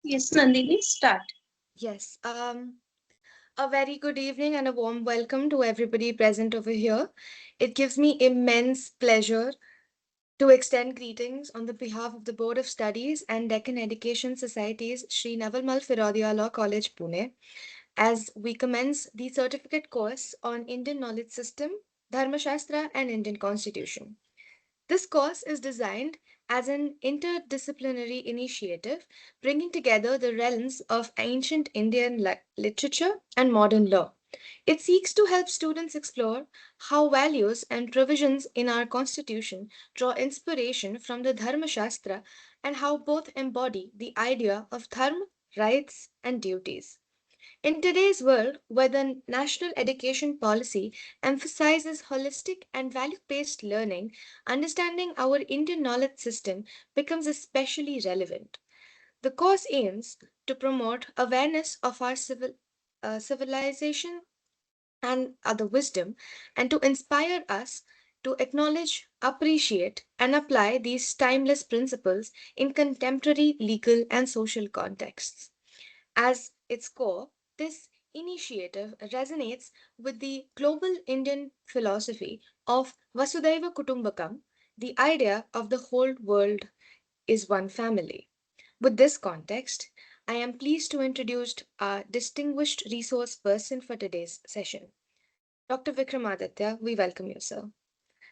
Yes, Nandini, start. Yes. A very good evening and a warm welcome to everybody present over here. It gives me immense pleasure to extend greetings on the behalf of the Board of Studies and Deccan Education Society's Sri Navalmal Firodia Law College, Pune, as we commence the certificate course on Indian Knowledge System, Dharma Shastra, and Indian Constitution. This course is designed as an interdisciplinary initiative bringing together the realms of ancient Indian literature and modern law. It seeks to help students explore how values and provisions in our constitution draw inspiration from the Dharma Shastra and how both embody the idea of dharma, rights, and duties. In today's world, where the national education policy emphasizes holistic and value based learning, understanding our Indian knowledge system becomes especially relevant. The course aims to promote awareness of our civilization and other wisdom, and to inspire us to acknowledge, appreciate, and apply these timeless principles in contemporary legal and social contexts. As its core, this initiative resonates with the global Indian philosophy of Vasudhaiva Kutumbakam, the idea of the whole world is one family. With this context, I am pleased to introduce our distinguished resource person for today's session. Dr. Vikramaditya, we welcome you, sir.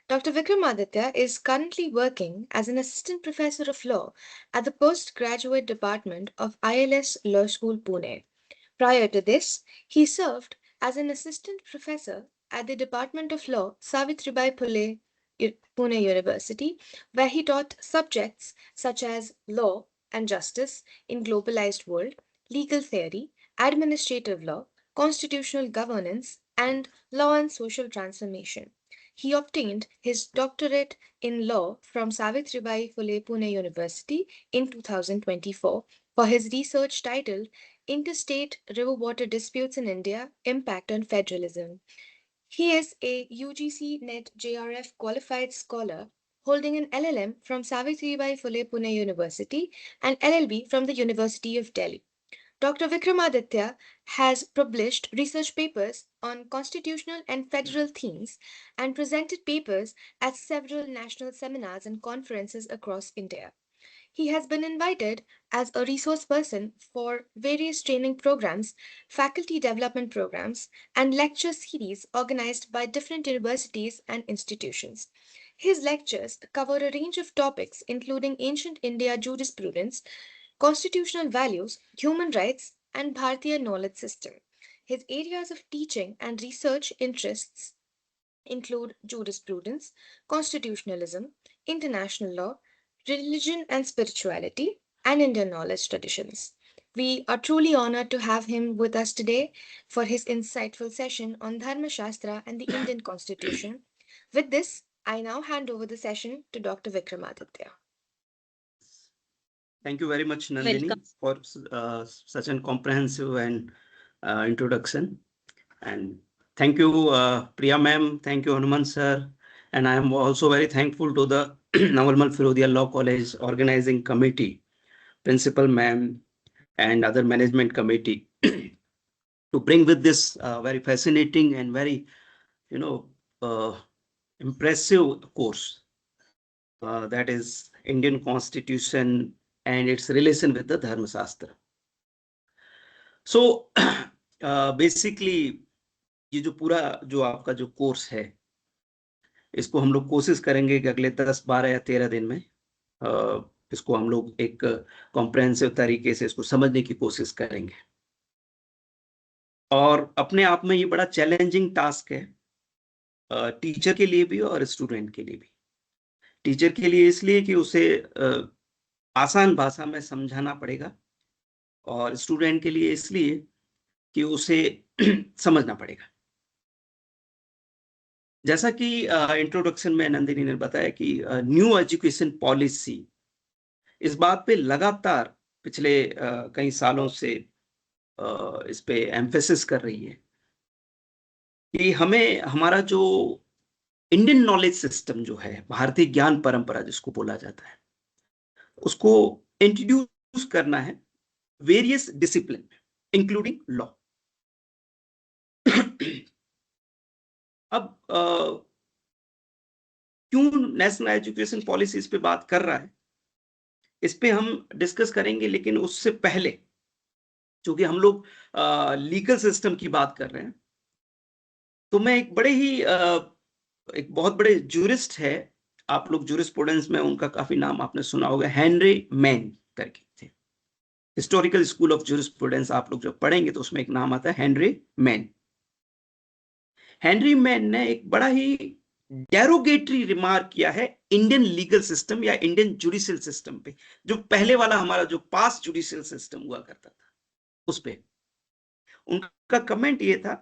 Dr. Vikramaditya is currently working as an assistant professor of law at the postgraduate department of ILS Law School, Pune. Prior to this, he served as an assistant professor at the Department of Law, Savitribai Phule, Pune University, where he taught subjects such as law and justice in globalized world, legal theory, administrative law, constitutional governance, and law and social transformation. He obtained his doctorate in law from Savitribai Phule Pune University in 2024 for his research titled Interstate River Water Disputes in India Impact on Federalism. He is a UGC NET JRF qualified scholar holding an LLM from Savitribai Phule Pune University and LLB from the University of Delhi. Dr. Vikramaditya has published research papers on constitutional and federal themes and presented papers at several national seminars and conferences across India. He has been invited as a resource person for various training programs, faculty development programs, and lecture series organized by different universities and institutions. His lectures cover a range of topics, including ancient India jurisprudence, constitutional values, human rights, and Bharatiya knowledge system. His areas of teaching and research interests include jurisprudence, constitutionalism, international law, religion and spirituality, and Indian knowledge traditions. We are truly honored to have him with us today for his insightful session on Dharma Shastra and the Indian Constitution. With this, I now hand over the session to Dr. Vikramaditya. Thank you very much, Welcome. Nandini, for such an comprehensive and introduction. And thank you, Priya ma'am. Thank you, Hanuman sir. And I am also very thankful to the Navalmal Firodia Law College organizing committee, principal ma'am, and other management committee to bring with this very fascinating and very, you know, uh, impressive course that is Indian Constitution and its relation with the Dharma Shastra. So basically ये जो पूरा जो आपका जो course है इसको हम लोग कोशिश करेंगे कि अगले 10, 12 या 13 दिन में इसको हम लोग एक कॉम्प्रहेंसिव तरीके से इसको समझने की कोशिश करेंगे और अपने आप में ये बड़ा चैलेंजिंग टास्क है टीचर के लिए भी और स्टूडेंट के लिए भी। टीचर के लिए इसलिए कि उसे आसान भाषा में समझाना पड़ेगा और स्टूडेंट के लिए इसलिए कि उसे समझना पड़ेगा। जैसा कि इंट्रोडक्शन में नंदिनी ने बताया कि न्यू एजुकेशन पॉलिसी इस बात पे लगातार पिछले कई सालों से इस पे एम्फेसिस कर रही है कि हमें हमारा जो इंडियन नॉलेज सिस्टम जो है, भारतीय ज्ञान परंपरा जिसको बोला जाता है, उसको इंट्रोड्यूस करना है various discipline including law. अब क्यों नेशनल एजुकेशन पॉलिसी इस पे बात कर रहा है, इस पे हम डिस्कस करेंगे, लेकिन उससे पहले चूंकि हम लोग लीगल सिस्टम की बात कर रहे हैं, तो मैं एक बड़े ही एक बहुत बड़े जूरिस्ट है, आप लोग जूरिस्प्रूडेंस में उनका काफी नाम आपने सुना होगा, हेनरी मैन करके थे। हिस्टोरिकल स्कूल ऑफ जूरिस्प्रूडेंस आप लोग जब पढ़ेंगे तो उसमें एक नाम आता है हेनरी मैन। हेनरी मैन ने एक बड़ा ही डेरोगेटरी रिमार्क किया है इंडियन लीगल सिस्टम या इंडियन जुडिशियल सिस्टम पे, जो पहले वाला हमारा जो पास्ट जुडिशियल सिस्टम हुआ करता था उस पे। उनका कमेंट ये था,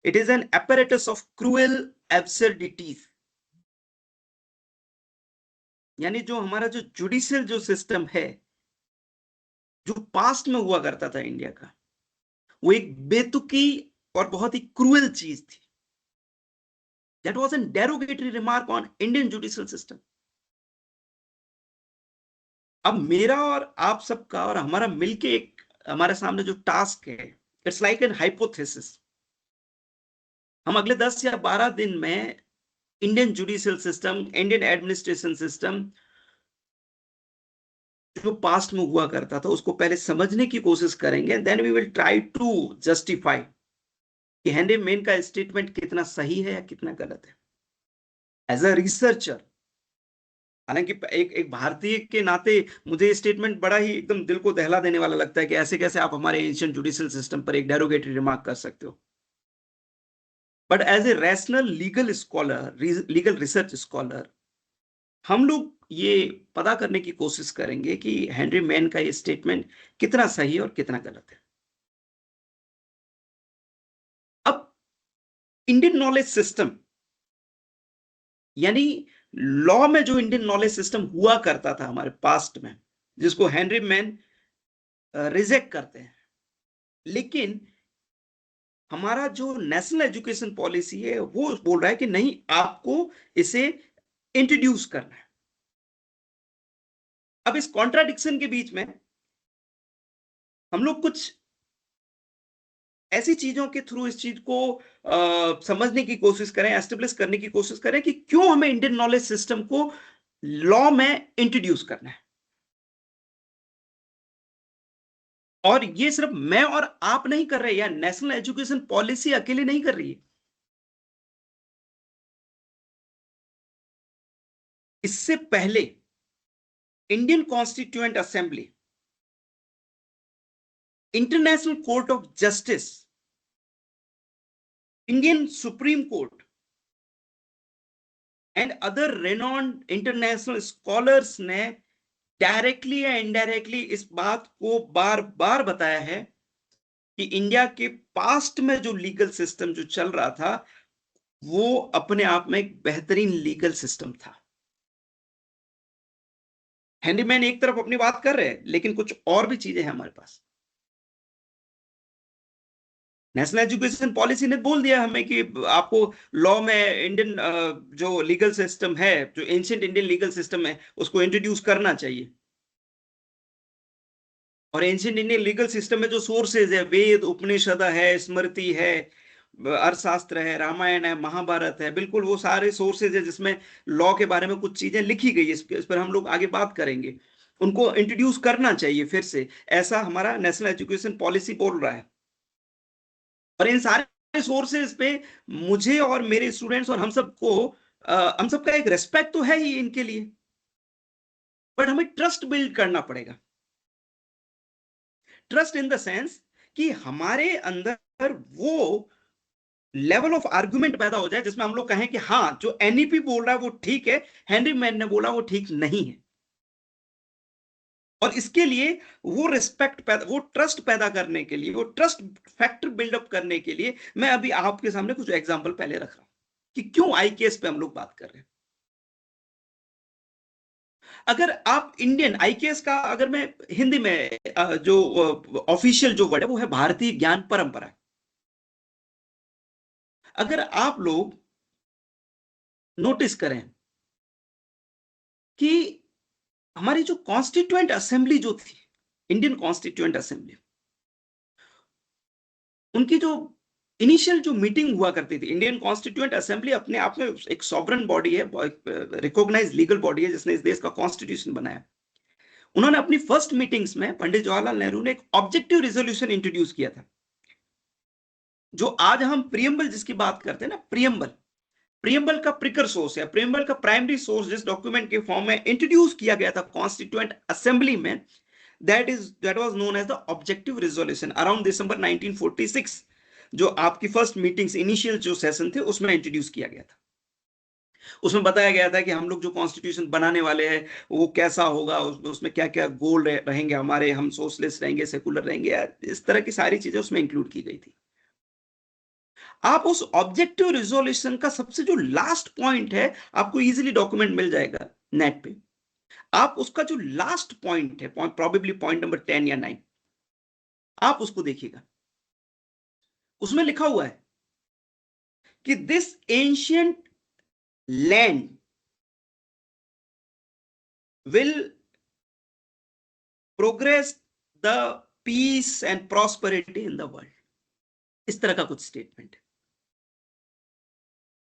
it is an apparatus of cruel absurdities. यानी जो हमारा जो जुडिशियल जो सिस्टम है, जो पास्ट में हुआ करता था इंडिया का, वो एक बेतुकी और बहुत ही क्रूएल चीज थी। That was an derogatory remark on Indian judicial system. अब मेरा और आप सबका और हमारा मिलके एक हमारे सामने जो टास्क है, इट्स लाइक एन हाइपोथेसिस। हम अगले 10 या 12 दिन में Indian judicial system, Indian administration system जो पास्ट में हुआ करता था उसको पहले समझने की कोशिश करेंगे, then we will try to justify कि हेनरी मैन का स्टेटमेंट कितना सही है या कितना गलत है एज अ रिसर्चर। हालांकि एक भारतीय के नाते मुझे ये स्टेटमेंट बड़ा ही एकदम दिल को दहला देने वाला लगता है कि ऐसे कैसे आप हमारे एंशिएंट जुडिशियल सिस्टम पर एक डेरोगेटरी रिमार्क कर सकते हो। But as a rational legal scholar, legal research scholar, हम लोग ये पता करने की कोशिश करेंगे कि हेनरी मैन का ये स्टेटमेंट कितना सही और कितना गलत है। अब इंडियन नॉलेज सिस्टम, यानी लॉ में जो इंडियन नॉलेज सिस्टम हुआ करता था हमारे पास्ट में, जिसको हेनरी मैन रिजेक्ट करते हैं, लेकिन हमारा जो नेशनल एजुकेशन पॉलिसी है वो बोल रहा है कि नहीं, आपको इसे इंट्रोड्यूस करना है। अब इस कॉन्ट्राडिक्शन के बीच में हम लोग कुछ ऐसी चीजों के थ्रू इस चीज को समझने की कोशिश करें, एस्टेब्लिश करने की कोशिश करें कि क्यों हमें इंडियन नॉलेज सिस्टम को लॉ में इंट्रोड्यूस करना है। और ये सिर्फ मैं और आप नहीं कर रहे, या नेशनल एजुकेशन पॉलिसी अकेले नहीं कर रही है। इससे पहले Indian constituent assembly, international court of justice, Indian supreme court and other renowned international scholars ने डायरेक्टली या इनडायरेक्टली इस बात को बार बार बताया है कि इंडिया के पास्ट में जो लीगल सिस्टम जो चल रहा था वो अपने आप में एक बेहतरीन लीगल सिस्टम था। हेनरी मैन एक तरफ अपनी बात कर रहे हैं, लेकिन कुछ और भी चीजें हैं हमारे पास। नेशनल एजुकेशन पॉलिसी ने बोल दिया हमें कि आपको लॉ में इंडियन जो लीगल सिस्टम है, जो एंशिएंट इंडियन लीगल सिस्टम है, उसको इंट्रोड्यूस करना चाहिए। और एंशिएंट इंडियन लीगल सिस्टम में जो सोर्सेज है, वेद, उपनिषद है, स्मृति है, अर्थशास्त्र है, रामायण है, महाभारत है, बिल्कुल वो सारे सोर्सेज है जिसमें लॉ के बारे में कुछ चीजें लिखी गई है। इस पर हम लोग आगे बात करेंगे। उनको इंट्रोड्यूस करना चाहिए फिर से, ऐसा हमारा नेशनल एजुकेशन पॉलिसी बोल रहा है। और इन सारे सोर्सेज पे मुझे और मेरे स्टूडेंट्स और हम सबको हम सबका एक रेस्पेक्ट तो है ही इनके लिए, बट हमें ट्रस्ट बिल्ड करना पड़ेगा। ट्रस्ट इन द सेंस कि हमारे अंदर वो लेवल ऑफ आर्गुमेंट पैदा हो जाए जिसमें हम लोग कहें कि हाँ, जो एनईपी बोल रहा है वो ठीक है, हेनरी मैन ने बोला वो ठीक नहीं है। और इसके लिए वो रिस्पेक्ट पैदा, वो ट्रस्ट पैदा करने के लिए, वो ट्रस्ट फैक्टर बिल्डअप करने के लिए मैं अभी आपके सामने कुछ एग्जांपल पहले रख रहा हूं कि क्यों आईकेएस पे हम लोग बात कर रहे हैं। अगर आप इंडियन आईकेएस का, अगर मैं हिंदी में जो ऑफिशियल जो वर्ड है वो है भारतीय ज्ञान परंपरा। अगर आप लोग नोटिस करें कि हमारी जो कॉन्स्टिट्यूएंट असेंबली जो थी, इंडियन कॉन्स्टिट्यूएंट असेंबली, उनकी जो इनिशियल जो मीटिंग हुआ करती थी, इंडियन कॉन्स्टिट्यूएंट असेंबली अपने आप में एक सॉवरन बॉडी है, रिकॉग्नाइज लीगल बॉडी है जिसने इस देश का कॉन्स्टिट्यूशन बनाया। उन्होंने अपनी फर्स्ट मीटिंग्स में पंडित जवाहरलाल नेहरू ने एक ऑब्जेक्टिव रेजोल्यूशन इंट्रोड्यूस किया था, जो आज हम प्रियम्बल जिसकी बात करते हैं ना, प्रियम्बल का प्रिकर सोर्स है, प्रियम्बल का प्राइमरी सोर्स जिस डॉक्यूमेंट के फॉर्म में इंट्रोड्यूस किया गया था कॉन्स्टिट्यूएंट असेंबली में, that was known as the objective resolution around December 1946, जो आपकी फर्स्ट मीटिंग्स इनिशियल जो सेशन थे उसमें इंट्रोड्यूस किया गया था। उसमें बताया गया था कि हम लोग जो कॉन्स्टिट्यूशन बनाने वाले हैं वो कैसा होगा, उसमें क्या क्या गोल रहेंगे हमारे, हम सोशलिस्ट रहेंगे, सेकुलर रहेंगे, इस तरह की सारी चीजें उसमें इंक्लूड की गई थी। आप उस ऑब्जेक्टिव रिजोल्यूशन का सबसे जो लास्ट पॉइंट है, आपको इजीली डॉक्यूमेंट मिल जाएगा नेट पे, आप उसका जो लास्ट पॉइंट है, प्रोबेबली पॉइंट नंबर 10 या 9, आप उसको देखिएगा। उसमें लिखा हुआ है कि this ancient land will progress the peace and prosperity in the world, इस तरह का कुछ स्टेटमेंट है।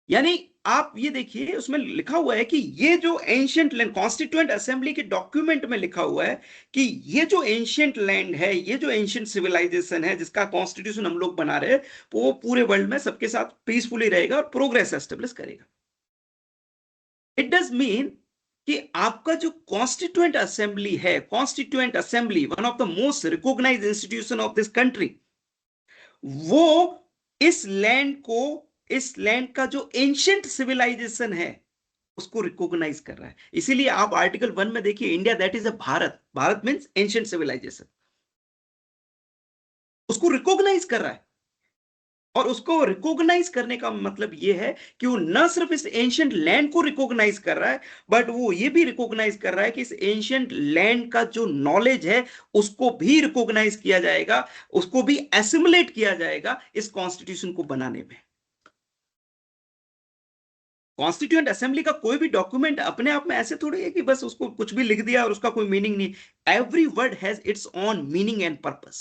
यानी आप ये देखिए, उसमें लिखा हुआ है कि ये जो एंशियंट लैंड, कॉन्स्टिट्यूएंट असेंबली के डॉक्यूमेंट में लिखा हुआ है कि ये जो एंशियंट लैंड है, ये जो एंशियंट सिविलाइजेशन है जिसका कॉन्स्टिट्यूशन हम लोग बना रहे हैं, वो पूरे वर्ल्ड में सबके साथ पीसफुली रहेगा और प्रोग्रेस एस्टेब्लिश करेगा। इट डज मीन कि आपका जो कॉन्स्टिट्यूएंट असेंबली है, constituent assembly one of the most recognised institution of this country, वो इस लैंड का जो एंशियंट सिविलाइजेशन है उसको रिकॉग्नाइज कर रहा है। इसीलिए आप आर्टिकल 1 में देखिए, India that is a Bharat, Bharat means ancient civilisation, उसको रिकॉग्नाइज कर रहा है। और उसको रिकॉग्नाइज करने का मतलब यह है कि वो न सिर्फ इस एंशियंट लैंड को रिकॉग्नाइज कर रहा है, बट वो ये भी रिकॉग्नाइज कर रहा है कि इस एंशियंट लैंड का जो नॉलेज है उसको भी रिकॉग्नाइज किया जाएगा, उसको भी एसिमुलेट किया जाएगा इस कॉन्स्टिट्यूशन को बनाने में। कॉन्स्टिट्यूएंट असेंबली का कोई भी डॉक्यूमेंट अपने आप में ऐसे थोड़ी है कि बस उसको कुछ भी लिख दिया और उसका कोई मीनिंग नहीं। Every word has its own meaning and purpose.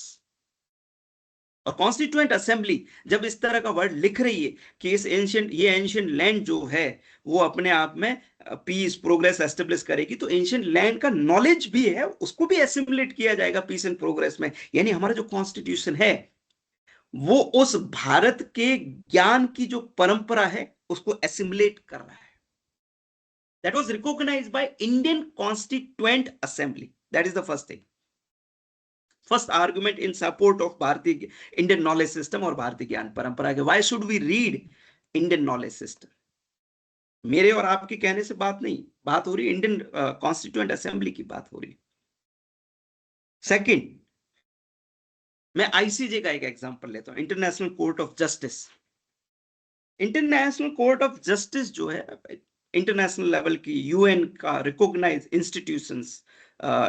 और कॉन्स्टिट्यूएंट असेंबली जब इस तरह का वर्ड लिख रही है कि ये एंशियंट लैंड जो है वो अपने आप में पीस प्रोग्रेस एस्टेब्लिश करेगी, तो एंशियंट लैंड का नॉलेज भी है उसको भी एसिमुलेट किया जाएगा पीस एंड प्रोग्रेस में। यानी हमारा जो कॉन्स्टिट्यूशन है वो उस भारत के ज्ञान की जो परंपरा है उसको एसिमुलेट कर रहा है। That was recognized by Indian Constituent Assembly. That is the first thing. First argument in support of Bharatiya Indian knowledge system और भारतीय ज्ञान परंपरा के. Why should we read Indian knowledge system? मेरे और आपके कहने से बात नहीं, बात हो रही इंडियन कॉन्स्टिट्यूएंट असेंबली की बात हो रही। सेकंड, मैं आईसीजे का एक एग्जांपल लेता हूं, international court of justice. International court of justice जो है इंटरनेशनल लेवल की यूएन का recognise institutions,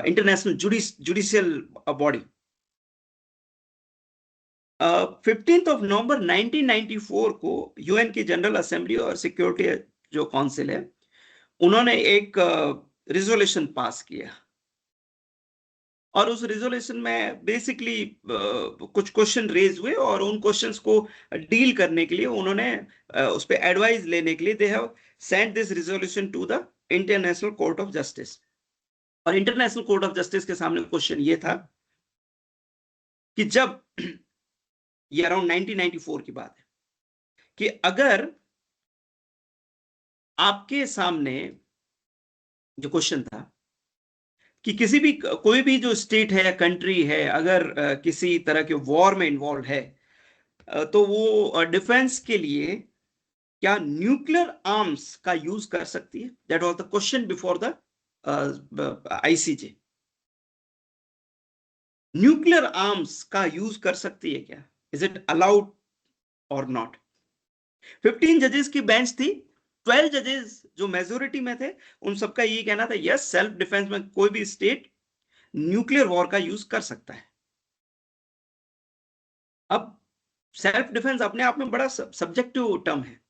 international judicial body. 15 नवंबर 1994 को यूएन की जनरल असेंबली और सिक्योरिटी जो काउंसिल है उन्होंने एक रिजोल्यूशन पास किया और उस रिजोल्यूशन में बेसिकली कुछ क्वेश्चन रेज हुए और उन क्वेश्चंस को डील करने के लिए उन्होंने उस पर एडवाइस लेने के लिए they have sent this resolution to the international court of justice. और इंटरनेशनल कोर्ट ऑफ जस्टिस के सामने क्वेश्चन ये था कि जब ये अराउंड 1994 की बात है कि अगर आपके सामने जो क्वेश्चन था कि किसी भी कोई भी जो स्टेट है या कंट्री है अगर किसी तरह के वॉर में इन्वॉल्व है तो वो डिफेंस के लिए क्या न्यूक्लियर आर्म्स का यूज कर सकती है? That was the question before the ICJ. Nuclear arms का यूज कर सकती है क्या? इज इट अलाउड और नॉट? 15 जजेस की बेंच थी, 12 जजेस जो मेजोरिटी में थे उन सबका ये कहना था यस, सेल्फ डिफेंस में कोई भी स्टेट न्यूक्लियर वॉर का यूज कर सकता है। अब सेल्फ डिफेंस अपने आप में बड़ा सब्जेक्टिव टर्म है।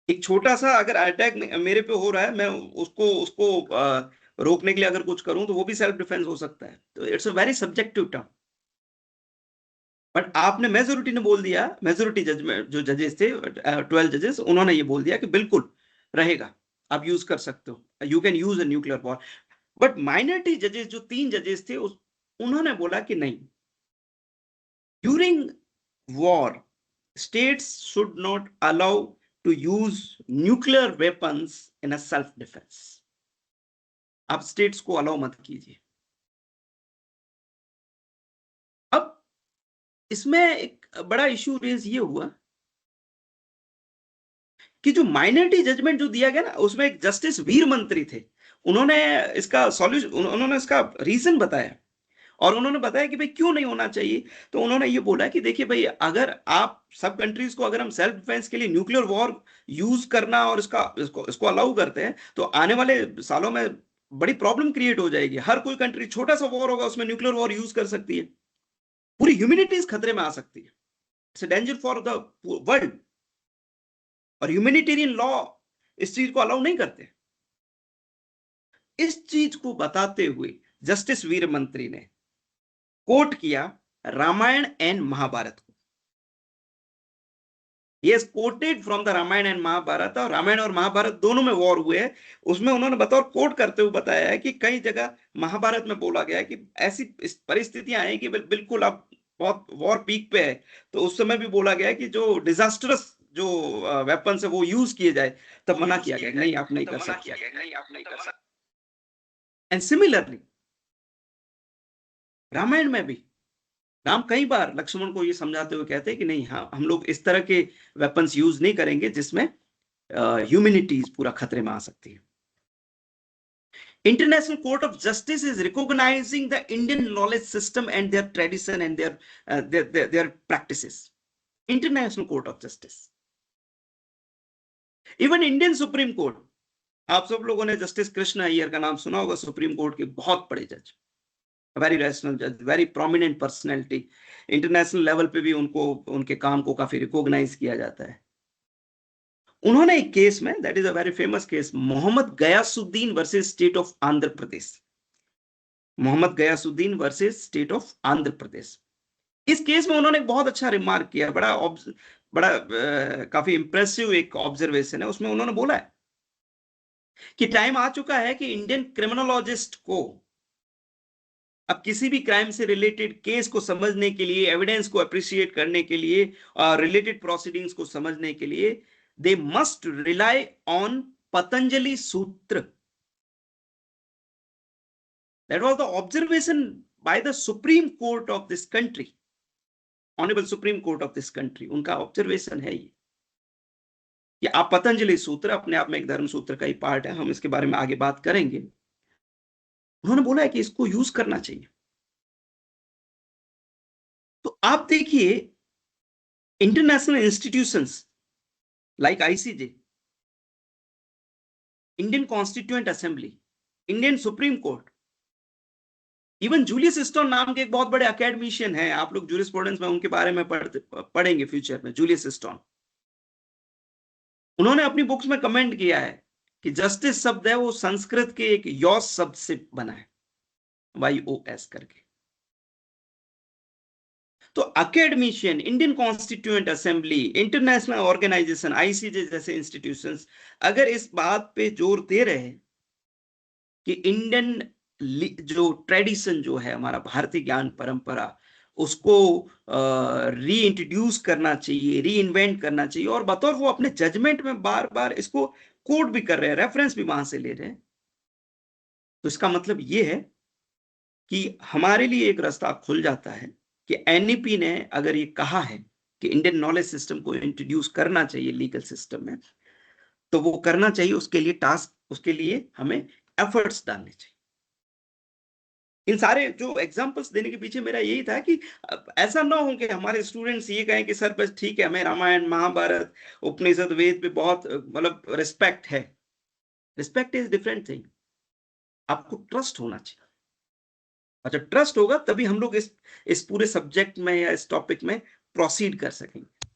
एक छोटा सा अगर अटैक मेरे पे हो रहा है, मैं उसको रोकने के लिए अगर कुछ करूं तो वो भी सेल्फ डिफेंस हो सकता है। तो it's a very subjective term. But आपने मेजोरिटी ने बोल दिया, मेजोरिटी जजमेंट जो जजेस थे 12 जजेस, उन्होंने ये बोल दिया कि बिल्कुल रहेगा, आप यूज कर सकते हो, you can use a nuclear power. But minority जजेस जो 3 जजेस थे उन्होंने बोला कि नहीं, during war states should not allow to use nuclear weapons in a self defense। आप स्टेट्स को अलाउ मत कीजिए। अब इसमें एक बड़ा इशू रेज ये हुआ कि जो माइनॉरिटी जजमेंट जो दिया गया ना, उसमें एक जस्टिस वीर मंत्री थे, उन्होंने इसका सॉल्यूशन, उन्होंने इसका रीजन बताया, और उन्होंने बताया कि भाई क्यों नहीं होना चाहिए। तो उन्होंने ये बोला कि देखिए भाई, अगर आप सब कंट्रीज को, अगर हम सेल्फ डिफेंस के लिए न्यूक्लियर वॉर यूज करना और इसको अलाउ करते हैं, तो आने वाले सालों में बड़ी प्रॉब्लम क्रिएट हो जाएगी। हर कोई कंट्री, छोटा सा वॉर होगा उसमें न्यूक्लियर वॉर यूज कर सकती है, पूरी ह्यूमैनिटीज खतरे में आ सकती है, it's danger for the world. और ह्यूमैनिटेरियन लॉ इस चीज को अलाउ नहीं करते। इस चीज को बताते हुए जस्टिस वीर मंत्री ने कोट किया रामायण एंड महाभारत को। ये quoted from the Ramayana and Mahabharata, और रामायण और महाभारत दोनों में वॉर हुए हैं। उसमें उन्होंने बतौर कोट करते हुए बताया है कि कई जगह महाभारत में बोला गया है कि ऐसी परिस्थितियां आई कि बिल्कुल अब बहुत वॉर पीक पे है, तो उस समय भी बोला गया है कि जो डिजास्टरस जो वेपन्स है वो यूज किए जाए, तब मना किया गया, नहीं आप नहीं कर सकते। एंड सिमिलरली रामायण में भी राम कई बार लक्ष्मण को ये समझाते हुए कहते हैं कि नहीं, हाँ, हम लोग इस तरह के वेपन्स यूज नहीं करेंगे जिसमें ह्यूमैनिटीज पूरा खतरे में आ सकती है। International Court of Justice is recognizing the Indian knowledge system and their tradition and their practices. International Court of Justice, even Indian Supreme Court, आप सब लोगों ने जस्टिस कृष्ण अय्यर का नाम सुना होगा, सुप्रीम कोर्ट के बहुत बड़े जज, वेरी रैशनल जज, very prominent personality. International level पे भी उनको, उनके काम को काफी रिकॉग्नाइज किया जाता है। उन्होंने एक केस में, that is a very famous case, Mohammad Ghayasuddin versus state of Andhra Pradesh, Mohammad Ghayasuddin versus state of Andhra Pradesh. इस केस में उन्होंने एक बहुत अच्छा रिमार्क किया, बड़ा काफी इंप्रेसिव एक ऑब्जर्वेशन है। उसमें उन्होंने बोला है कि टाइम आ चुका है कि इंडियन क्रिमिनोलॉजिस्ट को अब किसी भी क्राइम से रिलेटेड केस को समझने के लिए, एविडेंस को अप्रिशिएट करने के लिए, रिलेटेड प्रोसीडिंग्स को समझने के लिए, they must rely on Patanjali sutra. That was the observation by the supreme court of this country, honourable supreme court of this country. उनका ऑब्जर्वेशन है ये कि आप पतंजलि सूत्र अपने आप में एक धर्म सूत्र का ही पार्ट है, हम इसके बारे में आगे बात करेंगे। उन्होंने बोला है कि इसको यूज करना चाहिए। तो आप देखिए, international institutions like ICJ, Indian constituent assembly, Indian supreme court, even Julius stone नाम के एक बहुत बड़े अकेडमिशियन हैं, आप लोग जूरिस्प्रूडेंस में उनके बारे में पढ़ेंगे फ्यूचर में, जूलियस स्टोन। उन्होंने अपनी बुक्स में कमेंट किया है कि जस्टिस शब्द है वो संस्कृत के एक यॉस शब्द से बना है, YOS करके। तो academician, Indian constituent assembly, international organisation, ICJ जैसे इंस्टीट्यूशंस अगर इस बात पे जोर दे रहे हैं कि इंडियन जो ट्रेडिशन जो है, हमारा भारतीय ज्ञान परंपरा, उसको री इंट्रोड्यूस करना चाहिए, री इन्वेंट करना चाहिए, और बतौर वो अपने जजमेंट में बार बार इसको कोट भी कर रहे हैं, रेफरेंस भी वहां से ले रहे हैं, तो इसका मतलब ये है कि हमारे लिए एक रास्ता खुल जाता है कि एनईपी ने अगर ये कहा है कि इंडियन नॉलेज सिस्टम को इंट्रोड्यूस करना चाहिए लीगल सिस्टम में, तो वो करना चाहिए। उसके लिए टास्क, उसके लिए हमें एफर्ट्स डालने चाहिए। इन सारे जो एग्जांपल्स देने के पीछे मेरा यही था कि ऐसा ना हो कि हमारे स्टूडेंट्स ये कहें कि सर बस ठीक है, हमें रामायण, महाभारत, उपनिषद, वेद पे बहुत मतलब रिस्पेक्ट है। Respect is different thing. आपको ट्रस्ट होना चाहिए, और जब ट्रस्ट होगा तभी हम लोग इस पूरे सब्जेक्ट में या इस टॉपिक में प्रोसीड कर सकेंगे।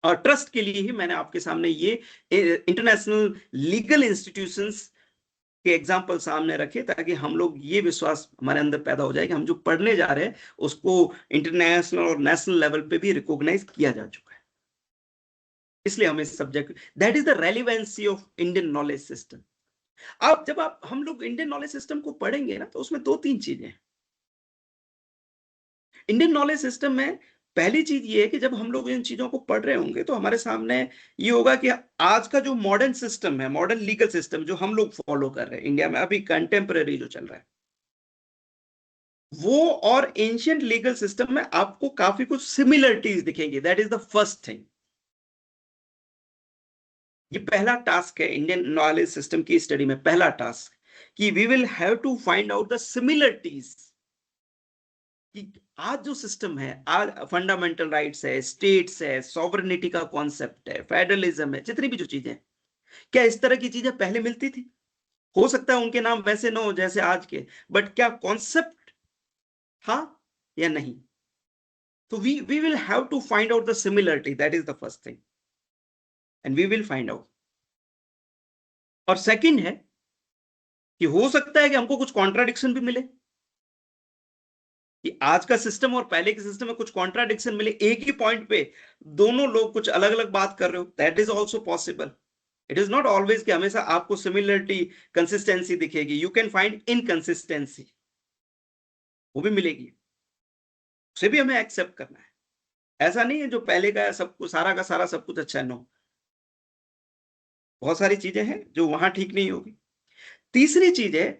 और ट्रस्ट के लिए ही मैंने आपके सामने ये इंटरनेशनल लीगल इंस्टीट्यूशंस के एग्जाम्पल सामने रखे, ताकि हम लोग ये विश्वास हमारे अंदर पैदा हो जाए कि हम जो पढ़ने जा रहे हैं उसको इंटरनेशनल और नेशनल लेवल पे भी रिकॉग्नाइज किया जा चुका है। इसलिए हमें subject, that is the relevancy of Indian knowledge system. अब जब हम लोग इंडियन नॉलेज सिस्टम को पढ़ेंगे ना, तो उसमें दो तीन चीजें हैं। इंडियन नॉलेज सिस्टम में पहली चीज ये है कि जब हम लोग इन चीजों को पढ़ रहे होंगे तो हमारे सामने ये होगा कि आज का जो मॉडर्न सिस्टम है, मॉडर्न लीगल सिस्टम जो हम लोग फॉलो कर रहे हैं इंडिया में, अभी कंटेम्पररी जो चल रहा है, वो और एंशियंट लीगल सिस्टम में आपको काफी कुछ सिमिलरिटीज दिखेंगी। That is the first thing. ये पहला टास्क है इंडियन नॉलेज सिस्टम की स्टडी में, पहला टास्क कि we will have to find out the similarities. कि आज जो सिस्टम है, आज फंडामेंटल राइट्स है, स्टेट्स है, सॉवरेनिटी का कॉन्सेप्ट है, फेडरलिज्म है, जितनी भी जो चीजें, क्या इस तरह की चीजें पहले मिलती थी? हो सकता है उनके नाम वैसे न हो जैसे आज के, बट क्या कॉन्सेप्ट था या नहीं? तो we will have to find out the similarity, that is the first thing, and we will find out. और सेकंड है कि हो सकता है कि हमको कुछ कॉन्ट्राडिक्शन भी मिले, कि आज का सिस्टम और पहले के सिस्टम में कुछ कॉन्ट्राडिक्शन मिले, एक ही पॉइंट पे दोनों लोग कुछ अलग अलग बात कर रहे हो, that is also possible. It is not always कि हमेशा आपको सिमिलरिटी, कंसिस्टेंसी दिखेगी, यू कैन फाइंड इनकंसिस्टेंसी, वो भी मिलेगी, उसे भी हमें एक्सेप्ट करना है। ऐसा नहीं है जो पहले का है सब कुछ, सारा का सारा सब कुछ अच्छा है, नो, बहुत सारी चीजें हैं जो वहां ठीक नहीं होगी। तीसरी चीज है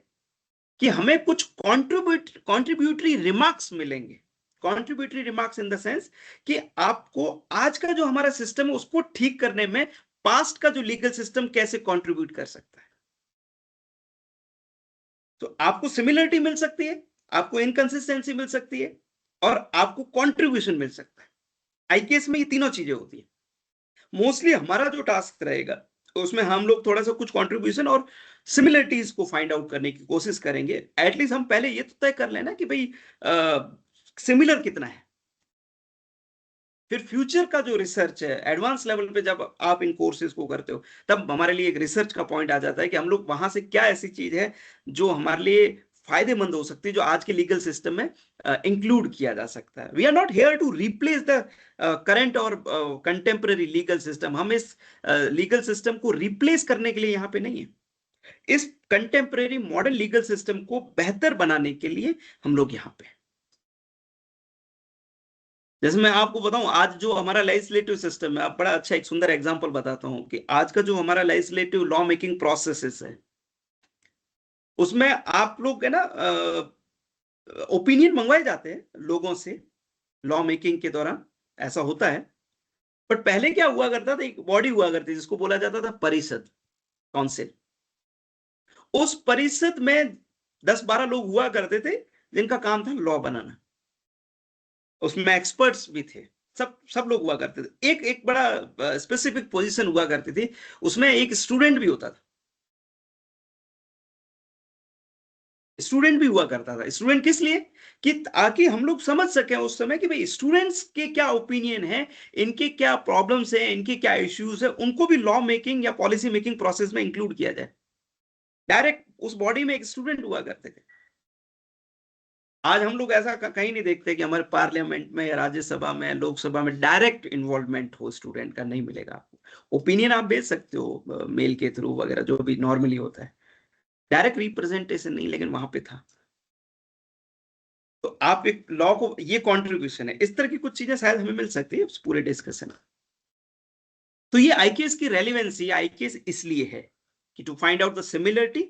कि हमें कुछ कॉन्ट्रीब्यूटरी रिमार्क्स मिलेंगे। Contributory remarks in the sense कि आपको आज का जो हमारा सिस्टम है उसको ठीक करने में पास्ट का जो लीगल सिस्टम कैसे कंट्रीब्यूट कर सकता है। तो आपको सिमिलरिटी मिल सकती है, आपको इनकंसिस्टेंसी मिल सकती है, और आपको कंट्रीब्यूशन मिल सकता है। आईकेएस में ये तीनों चीजें होती है। मोस्टली हमारा जो टास्क रहेगा तो उसमें हम लोग थोड़ा सा कुछ कंट्रीब्यूशन और सिमिलरिटीज को फाइंड आउट करने की कोशिश करेंगे। एटलीस्ट हम पहले ये तो तय कर लेना कि भाई सिमिलर कितना है। फिर फ्यूचर का जो रिसर्च है एडवांस लेवल पे, जब आप इन कोर्सेज को करते हो तब हमारे लिए एक रिसर्च का पॉइंट आ जाता है कि हम लोग वहां से क्या ऐसी चीज है जो हमारे लिए फायदेमंद हो सकती है, जो आज के लीगल सिस्टम में इंक्लूड किया जा सकता है। We are not here to replace the current और कंटेम्पररी लीगल सिस्टम। हम इस लीगल सिस्टम को रिप्लेस करने के लिए यहाँ पे नहीं है। इस कंटेम्पररी मॉडर्न लीगल सिस्टम को बेहतर बनाने के लिए हम लोग यहाँ पे। जैसे मैं आपको बताऊं, आज जो हमारा लेजिस्लेटिव सिस्टम है, आप बड़ा अच्छा एक सुंदर एग्जांपल बताता हूं कि आज का जो हमारा लेजिस्लेटिव लॉ मेकिंग प्रोसेसेस है, उसमें आप लोग है ना ओपिनियन मंगवाए जाते हैं लोगों से लॉ मेकिंग के दौरान, ऐसा होता है। बट पहले क्या हुआ करता था, एक बॉडी हुआ करती जिसको बोला जाता था परिषद, काउंसिल। उस परिषद में 10-12 लोग हुआ करते थे जिनका काम था लॉ बनाना। उसमें एक्सपर्ट्स भी थे, सब सब लोग हुआ करते थे। एक एक बड़ा स्पेसिफिक पोजीशन हुआ करती थी, उसमें एक स्टूडेंट भी होता था। स्टूडेंट भी हुआ करता था। स्टूडेंट किस लिए? कि ताकि हम लोग समझ सकें उस समय कि भाई स्टूडेंट्स के क्या ओपिनियन है, इनके क्या प्रॉब्लम्स है, इनके क्या इश्यूज है, उनको भी लॉ मेकिंग या पॉलिसी मेकिंग प्रोसेस में इंक्लूड किया जाए। डायरेक्ट उस बॉडी में एक स्टूडेंट हुआ करते थे। आज हम लोग ऐसा कहीं नहीं देखते कि हमारे पार्लियामेंट में या राज्यसभा में, लोकसभा में डायरेक्ट इन्वॉल्वमेंट हो स्टूडेंट का, नहीं मिलेगा आपको। ओपिनियन आप भेज सकते हो मेल के थ्रू वगैरह, जो भी नॉर्मली होता है, डायरेक्ट रिप्रेजेंटेशन नहीं, लेकिन वहां पे था। तो आप एक लॉ को, ये कंट्रीब्यूशन है, इस तरह की कुछ चीजें शायद हमें मिल सकती है उस पूरे डिस्कशन में। तो ये आईकेएस की रेलिवेंसी, आईकेएस इसलिए है कि to find out the similarity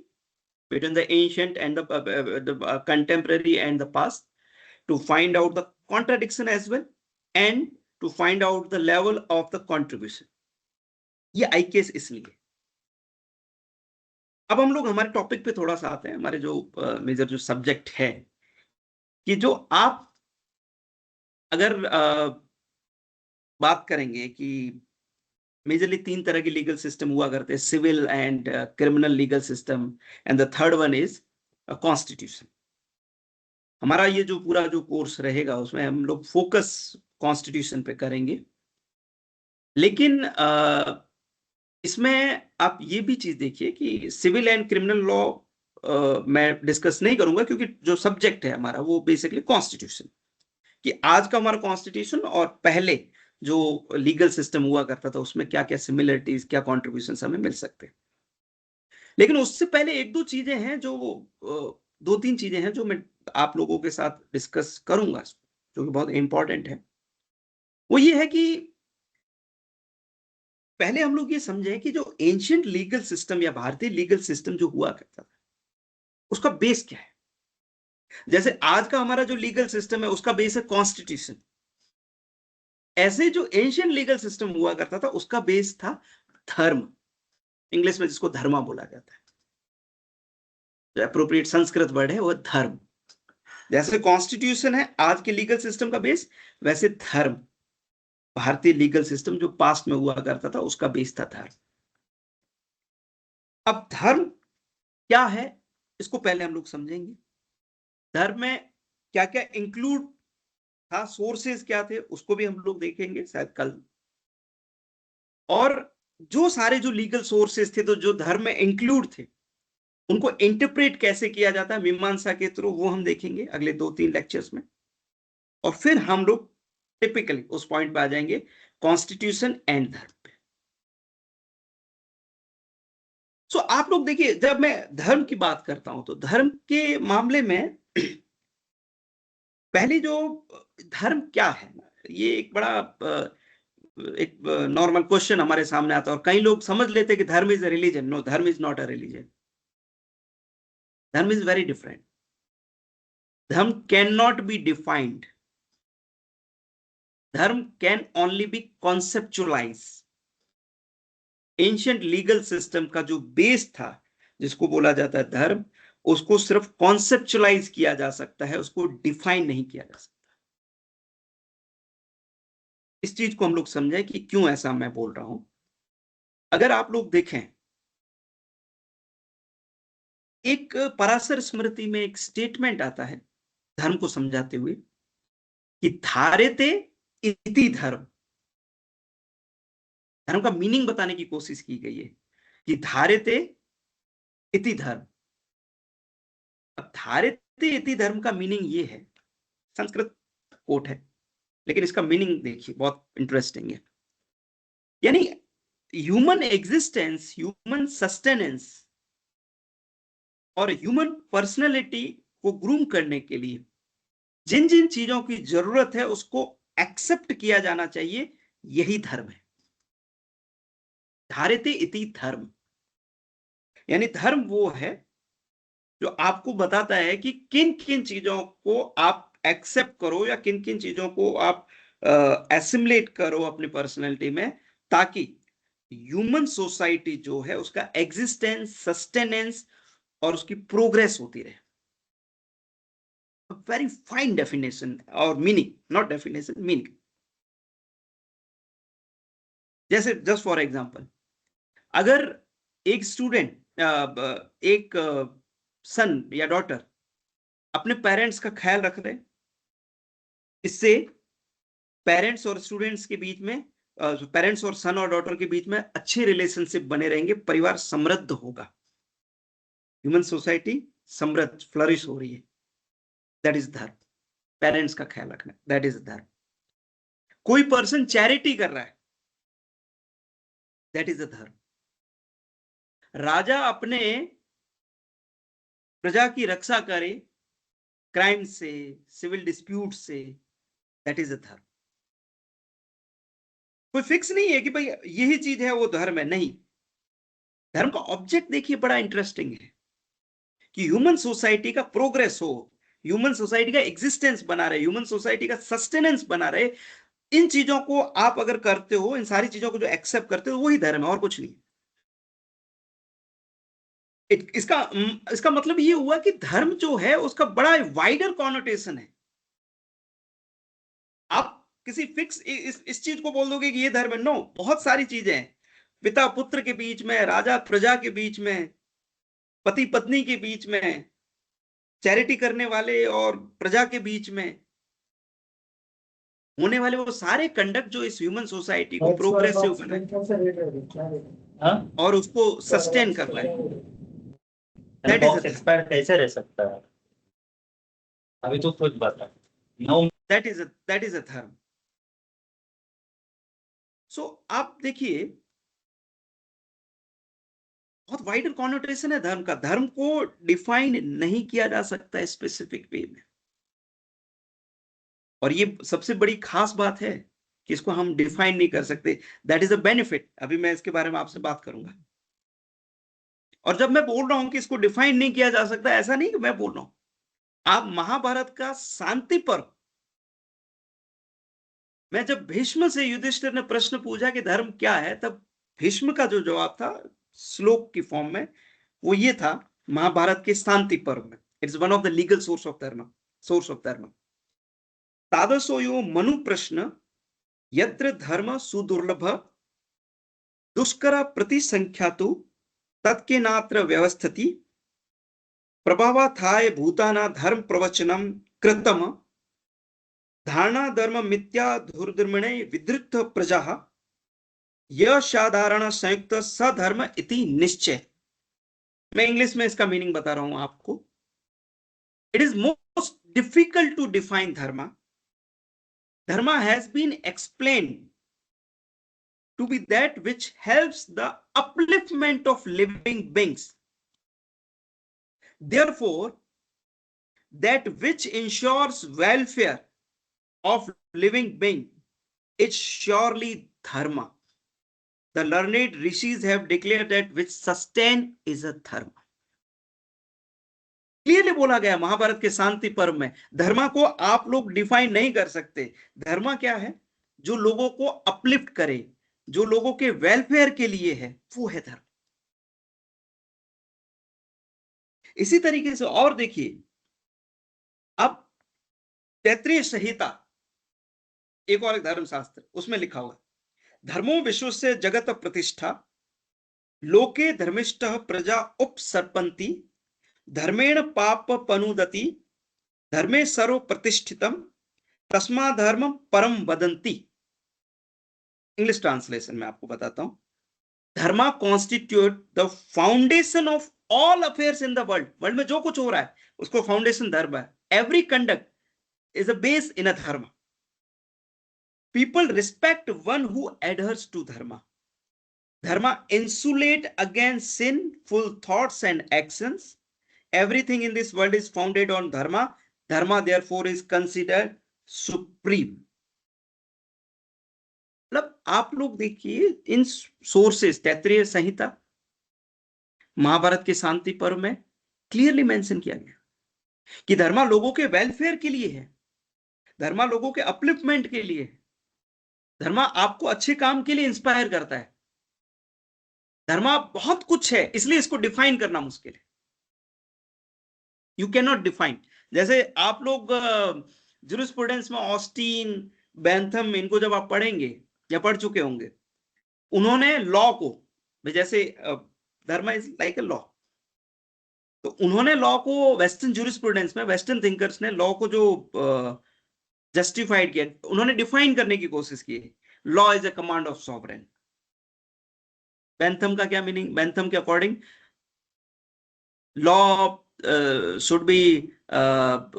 between the ancient and the contemporary and the past, to find out the contradiction as well, and to find out the level of the contribution. ये IKS इसलिए। अब हम लोग हमारे topic पे थोड़ा सा आते हैं, हमारे जो मेजर जो सब्जेक्ट है, कि जो आप अगर बात करेंगे कि मेजरली 3 तरह के लीगल सिस्टम हुआ करते हैं, civil and criminal legal system, and the third one is constitution. हमारा ये जो पूरा जो कोर्स रहेगा उसमें हम लोग फोकस कॉन्स्टिट्यूशन पे करेंगे। लेकिन इसमें आप ये भी चीज देखिए कि सिविल एंड क्रिमिनल लॉ मैं डिस्कस नहीं करूंगा, क्योंकि जो सब्जेक्ट है हमारा वो बेसिकली कॉन्स्टिट्यूशन, कि आज का हमारा कॉन्स्टिट्यूशन और पहले जो लीगल सिस्टम हुआ करता था उसमें क्या क्या सिमिलरिटीज, क्या कॉन्ट्रीब्यूशन हमें मिल सकते हैं। लेकिन उससे पहले एक दो चीजें हैं जो दो तीन चीजें हैं जो मैं आप लोगों के साथ डिस्कस करूंगा, जो कि बहुत इंपॉर्टेंट है। वो ये है कि पहले हम लोग ये समझें कि जो एंशियंट लीगल सिस्टम या भारतीय लीगल सिस्टम जो हुआ करता था उसका बेस क्या है। जैसे आज का हमारा जो लीगल सिस्टम है उसका बेस है कॉन्स्टिट्यूशन, ऐसे जो एंशियंट लीगल सिस्टम हुआ करता था उसका बेस था धर्म, इंग्लिश में जिसको धर्मा बोला जाता है, जो अप्रोप्रिएट संस्कृत वर्ड है वो धर्म। जैसे कॉन्स्टिट्यूशन है आज के लीगल सिस्टम का बेस, वैसे धर्म भारतीय लीगल सिस्टम जो पास्ट में हुआ करता था उसका बेस था धर्म। अब धर्म क्या है इसको पहले हम लोग समझेंगे। धर्म में क्या क्या इंक्लूड था, सोर्सेस क्या थे उसको भी हम लोग देखेंगे शायद कल। और जो सारे जो लीगल सोर्सेस थे तो जो धर्म में इंक्लूड थे उनको इंटरप्रेट कैसे किया जाता है मीमांसा के थ्रू, वो हम देखेंगे अगले 2-3 लेक्चर्स में। और फिर हम लोग टिपिकली उस पॉइंट पे आ जाएंगे, कॉन्स्टिट्यूशन एंड धर्म पे। सो आप लोग देखिए, जब मैं धर्म की बात करता हूं तो धर्म के मामले में पहले जो धर्म क्या है, ये एक बड़ा एक नॉर्मल क्वेश्चन हमारे सामने आता है। और कई लोग समझ लेते हैं कि dharma is a religion. No, dharma is not a religion, dharma is very different. Dharma can not be defined, dharma can only be conceptualise. Ancient legal system का जो बेस था जिसको बोला जाता है धर्म, उसको सिर्फ कॉन्सेप्चुअलाइज किया जा सकता है, उसको डिफाइन नहीं किया जा सकता। इस चीज को हम लोग समझें कि क्यों ऐसा मैं बोल रहा हूं। अगर आप लोग देखें, एक पराशर स्मृति में एक स्टेटमेंट आता है धर्म को समझाते हुए कि धारेते इति धर्म। धर्म का मीनिंग बताने की कोशिश की गई है कि धारेते इति धर्म। अब धारेते इति धर्म का मीनिंग ये है, संस्कृत कोट है लेकिन इसका मीनिंग देखिए बहुत इंटरेस्टिंग है। यानी ह्यूमन एग्जिस्टेंस, ह्यूमन सस्टेनेंस और ह्यूमन पर्सनैलिटी को ग्रूम करने के लिए जिन जिन चीजों की जरूरत है उसको एक्सेप्ट किया जाना चाहिए, यही धर्म है। धारेते इति धर्म यानी धर्म वो है जो आपको बताता है कि किन किन चीजों को आप एक्सेप्ट करो या किन किन चीजों को आप एसिमुलेट करो अपनी पर्सनैलिटी में, ताकि ह्यूमन सोसाइटी जो है उसका एग्जिस्टेंस, सस्टेनेंस और उसकी प्रोग्रेस होती रहे। वेरी फाइन डेफिनेशन और मीनिंग, नॉट डेफिनेशन, मीनिंग। जैसे जस्ट फॉर एग्जांपल, अगर एक स्टूडेंट, एक सन या डॉटर अपने पेरेंट्स का ख्याल रख रहे, इससे पेरेंट्स और स्टूडेंट्स के बीच में, पेरेंट्स और सन और डॉटर के बीच में अच्छे रिलेशनशिप बने रहेंगे, परिवार समृद्ध होगा, ह्यूमन सोसाइटी समृद्ध, फ्लरिश हो रही है। दैट इज धर्म। पेरेंट्स का ख्याल रखना, दैट इज धर्म। कोई पर्सन चैरिटी कर रहा है, दैट इज अ धर्म। राजा अपने प्रजा की रक्षा करे क्राइम से, सिविल डिस्प्यूट से, दैट इज अ धर्म। कोई फिक्स नहीं है कि भाई यही चीज है वो धर्म है, नहीं। धर्म का ऑब्जेक्ट देखिए बड़ा इंटरेस्टिंग है कि ह्यूमन सोसाइटी का प्रोग्रेस हो, ह्यूमन सोसाइटी का एग्जिस्टेंस बना रहे, ह्यूमन सोसाइटी का सस्टेनेंस बना रहे। इन चीजों को आप अगर करते हो, इन सारी चीजों को जो एक्सेप्ट करते हो, वही धर्म है और कुछ नहीं। इसका इसका मतलब ये हुआ कि धर्म जो है उसका बड़ा वाइडर कॉनोटेशन है। आप किसी फिक्स इस चीज को बोल दोगे कि ये धर्म है, नो, बहुत सारी चीजें हैं। पिता पुत्र के बीच में, राजा प्रजा के बीच में, पति पत्नी के बीच में, चैरिटी करने वाले और प्रजा के बीच में होने वाले वो सारे कंडक्ट जो इस ह्यूमन सोसाइटी को प्रोग्रेसिव बनाए और उसको सस्टेन कर रहे हैं। दैट इज बॉक्स एक्सपायर कैसे रह सकता है? अभी तो खुद बता। नो, दैट इज अ धर्म। सो आप देखिए, बहुत वाइडर कॉनोटेशन है धर्म का। धर्म को डिफाइन नहीं किया जा सकता स्पेसिफिक वे में, और ये सबसे बड़ी खास बात है कि इसको हम डिफाइन नहीं कर सकते। That is a benefit. अभी मैं इसके बारे में आपसे बात करूंगा। और जब मैं बोल रहा हूं कि इसको डिफाइन नहीं किया जा सकता, ऐसा नहीं कि मैं बोल रहा हूं। आप महाभारत का शांति पर्व में जब भीष्म से युधिष्ठिर ने प्रश्न पूछा कि धर्म क्या है, तब भीष्म का जो जवाब था श्लोक की फॉर्म में, वो ये था महाभारत के शांति पर्व में। It's one of the legal source of धर्म। तादसोयो मनु प्रश्न यत्र धर्म सुदुर्लभ दुष्कर प्रतिसंख्यातु तत्केनात्र व्यवस्थिति प्रभावाथाय भूताना धर्म प्रवचनम कृतम धारणा धर्म मिथ्या धुर्धर्मणे विधृत प्रजा यह साधारण संयुक्त सधर्म इति निश्चय। मैं इंग्लिश में इसका मीनिंग बता रहा हूं आपको। It is most difficult to define dharma. Dharma has been explained to be that which helps the upliftment of living beings. Therefore, that which ensures welfare of living being is surely dharma. The learned rishis have declared that which sustain is a dharma. Clearly बोला गया महाभारत के शांति पर्व में, धर्मा को आप लोग define नहीं कर सकते। धर्मा क्या है? जो लोगों को अपलिफ्ट करे, जो लोगों के वेलफेयर के लिए है, वो है धर्म। इसी तरीके से और देखिए, अब तैत्तिरीय संहिता एक और एक धर्म शास्त्र, उसमें लिखा हुआ धर्मो विश्व से जगत प्रतिष्ठा लोके धर्मिष्ठ प्रजा उपसर्पन्ति धर्मेण पाप पनुदति धर्मे सर्व प्रतिष्ठितम तस्मा धर्म परम वदंती। इंग्लिश ट्रांसलेशन में आपको बताता हूं। Dharma constitute the foundation of all affairs in the world. World में जो कुछ हो रहा है उसको फाउंडेशन धर्म है। Every conduct is a base in a dharma. People respect one who adheres to dharma. Dharma insulate against sinful thoughts and actions. Everything in this world is founded on dharma. Dharma therefore is considered supreme. मतलब आप लोग देखिए, इन sources Taittiriya संहिता, महाभारत के शांति पर्व में clearly mention किया गया कि धर्मा लोगों के वेलफेयर के लिए है, धर्मा लोगों के अपलिफ्टमेंट के लिए, धर्मा आपको अच्छे काम के लिए इंस्पायर करता है। धर्मा बहुत कुछ है, इसलिए इसको डिफाइन करना मुश्किल है। You can not define. जैसे आप लोग जूरिस्प्रूडेंस में ऑस्टीन, बेंथम, इनको जब आप पढ़ेंगे या पढ़ चुके होंगे, उन्होंने लॉ को, जैसे धर्म इज लाइक अ लॉ, तो उन्होंने लॉ को वेस्टर्न जूरिस्प्रूडेंस में, वेस्टर्न थिंकर्स ने लॉ को जो जस्टिफाइड किया, उन्होंने डिफाइन करने की कोशिश की। Law is a command of sovereign. Bentham का क्या मीनिंग? बेंथम के according law should be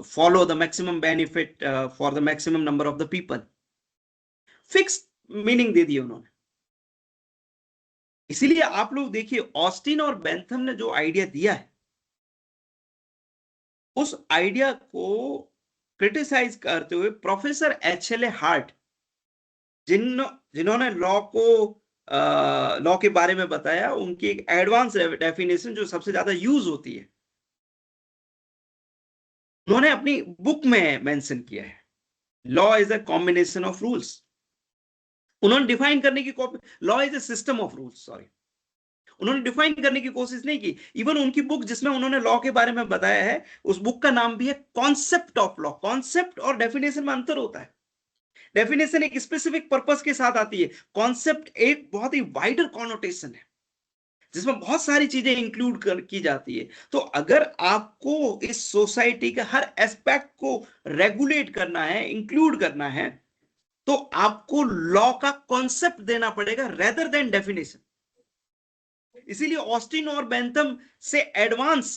follow the maximum benefit for the maximum number of the people. Fix meaning दे दिए उन्होंने। इसीलिए आप लोग देखिए, ऑस्टिन और बेंथम ने जो आइडिया दिया है, उस आइडिया को क्रिटिसाइज करते हुए प्रोफेसर एचएलए हार्ट, जिन्होंने लॉ के बारे में बताया, उनकी एक एडवांस डेफिनेशन जो सबसे ज्यादा यूज होती है, उन्होंने अपनी बुक में मेंशन किया है, law is a combination of rules. उन्होंने डिफाइन करने की law is a system of rules, sorry, उन्होंने डिफाइन करने की कोशिश नहीं की। इवन उनकी बुक जिसमें उन्होंने लॉ के बारे में बताया है, उस बुक का नाम भी है कॉन्सेप्ट ऑफ लॉ। कॉन्सेप्ट और डेफिनेशन में अंतर होता है। डेफिनेशन एक स्पेसिफिक पर्पस के साथ आती है, कॉन्सेप्ट एक बहुत ही वाइडर कॉनोटेशन है जिसमें बहुत सारी चीजें इंक्लूड की जाती है। तो अगर आपको इस सोसाइटी के हर एस्पेक्ट को रेगुलेट करना है, इंक्लूड करना है, तो आपको लॉ का कॉन्सेप्ट देना पड़ेगा रेदर देन डेफिनेशन। इसीलिए ऑस्टिन और बेंथम से एडवांस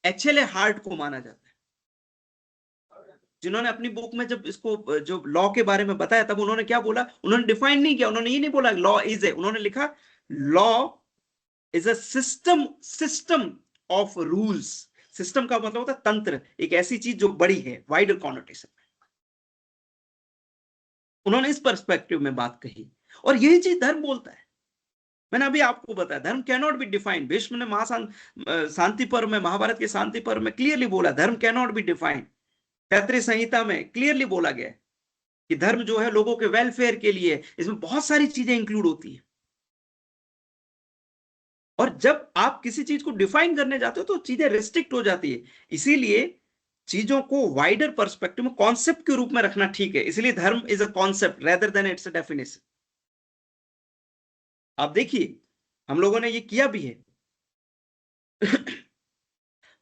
HLA हार्ट को माना जाता है। जिन्होंने अपनी बुक में जब इसको जो लॉ के बारे में बताया तब उन्होंने क्या बोला, उन्होंने डिफाइन नहीं किया, उन्होंने ये नहीं बोला लॉ इज ए, उन्होंने लिखा law is a system of rules. System का मतलब होता है तंत्र, एक ऐसी चीज जो बड़ी है, वाइडर कॉनोटेशन में। उन्होंने इस पर्सपेक्टिव में बात कही, और यही चीज धर्म बोलता है। मैंने अभी आपको बताया धर्म can not be defined. Bhishma ने शांति पर्व में, महाभारत के शांति पर्व में क्लियरली बोला dharma can not be defined. Taittiriya Samhita में क्लियरली बोला गया है कि धर्म जो है लोगों के वेलफेयर के लिए, इसमें बहुत सारी चीजें इंक्लूड होती है। और जब आप किसी चीज को डिफाइन करने जाते हो तो चीजें रिस्ट्रिक्ट हो जाती है। इसीलिए चीजों को वाइडर पर्सपेक्टिव में कॉन्सेप्ट के रूप में रखना ठीक है। इसलिए धर्म is a concept rather than it's a definition. आप देखिए हम लोगों ने ये किया भी है।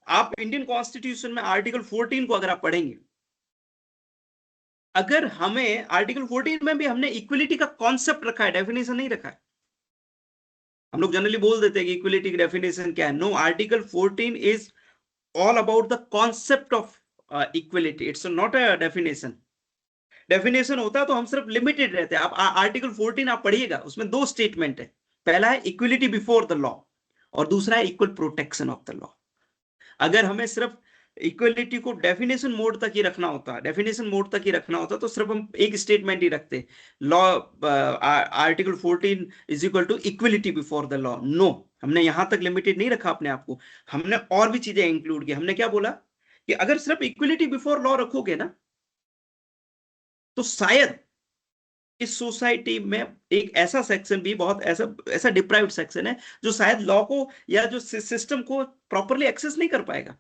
आप इंडियन कॉन्स्टिट्यूशन में आर्टिकल 14 को अगर आप पढ़ेंगे, अगर हमें आर्टिकल 14 में भी हमने इक्वलिटी का कॉन्सेप्ट रखा है, डेफिनेशन नहीं रखा है। हम लोग जनरली बोल देते हैं कि इक्वलिटी की डेफिनेशन क्या है। No, article 14 is all about the concept of equality, it's not a definition. Definition होता तो हम सिर्फ लिमिटेड रहते हैं। आप आर्टिकल 14 आप पढ़िएगा, उसमें दो स्टेटमेंट है। पहला है इक्वलिटी बिफोर द लॉ, और दूसरा है equal protection of the law. अगर हमें सिर्फ इक्वलिटी को डेफिनेशन मोड तक ही रखना होता, तो सिर्फ हम एक स्टेटमेंट ही रखते, law article 14 is equal to equality before the law. No, हमने यहां तक लिमिटेड नहीं रखा अपने आप को, हमने और भी चीजें इंक्लूड की। हमने क्या बोला कि अगर सिर्फ इक्वलिटी बिफोर लॉ रखोगे ना, तो शायद इस सोसाइटी में एक ऐसा सेक्शन भी, बहुत ऐसा डिप्राइव्ड सेक्शन है जो शायद लॉ को या जो सिस्टम को प्रॉपरली एक्सेस नहीं कर पाएगा।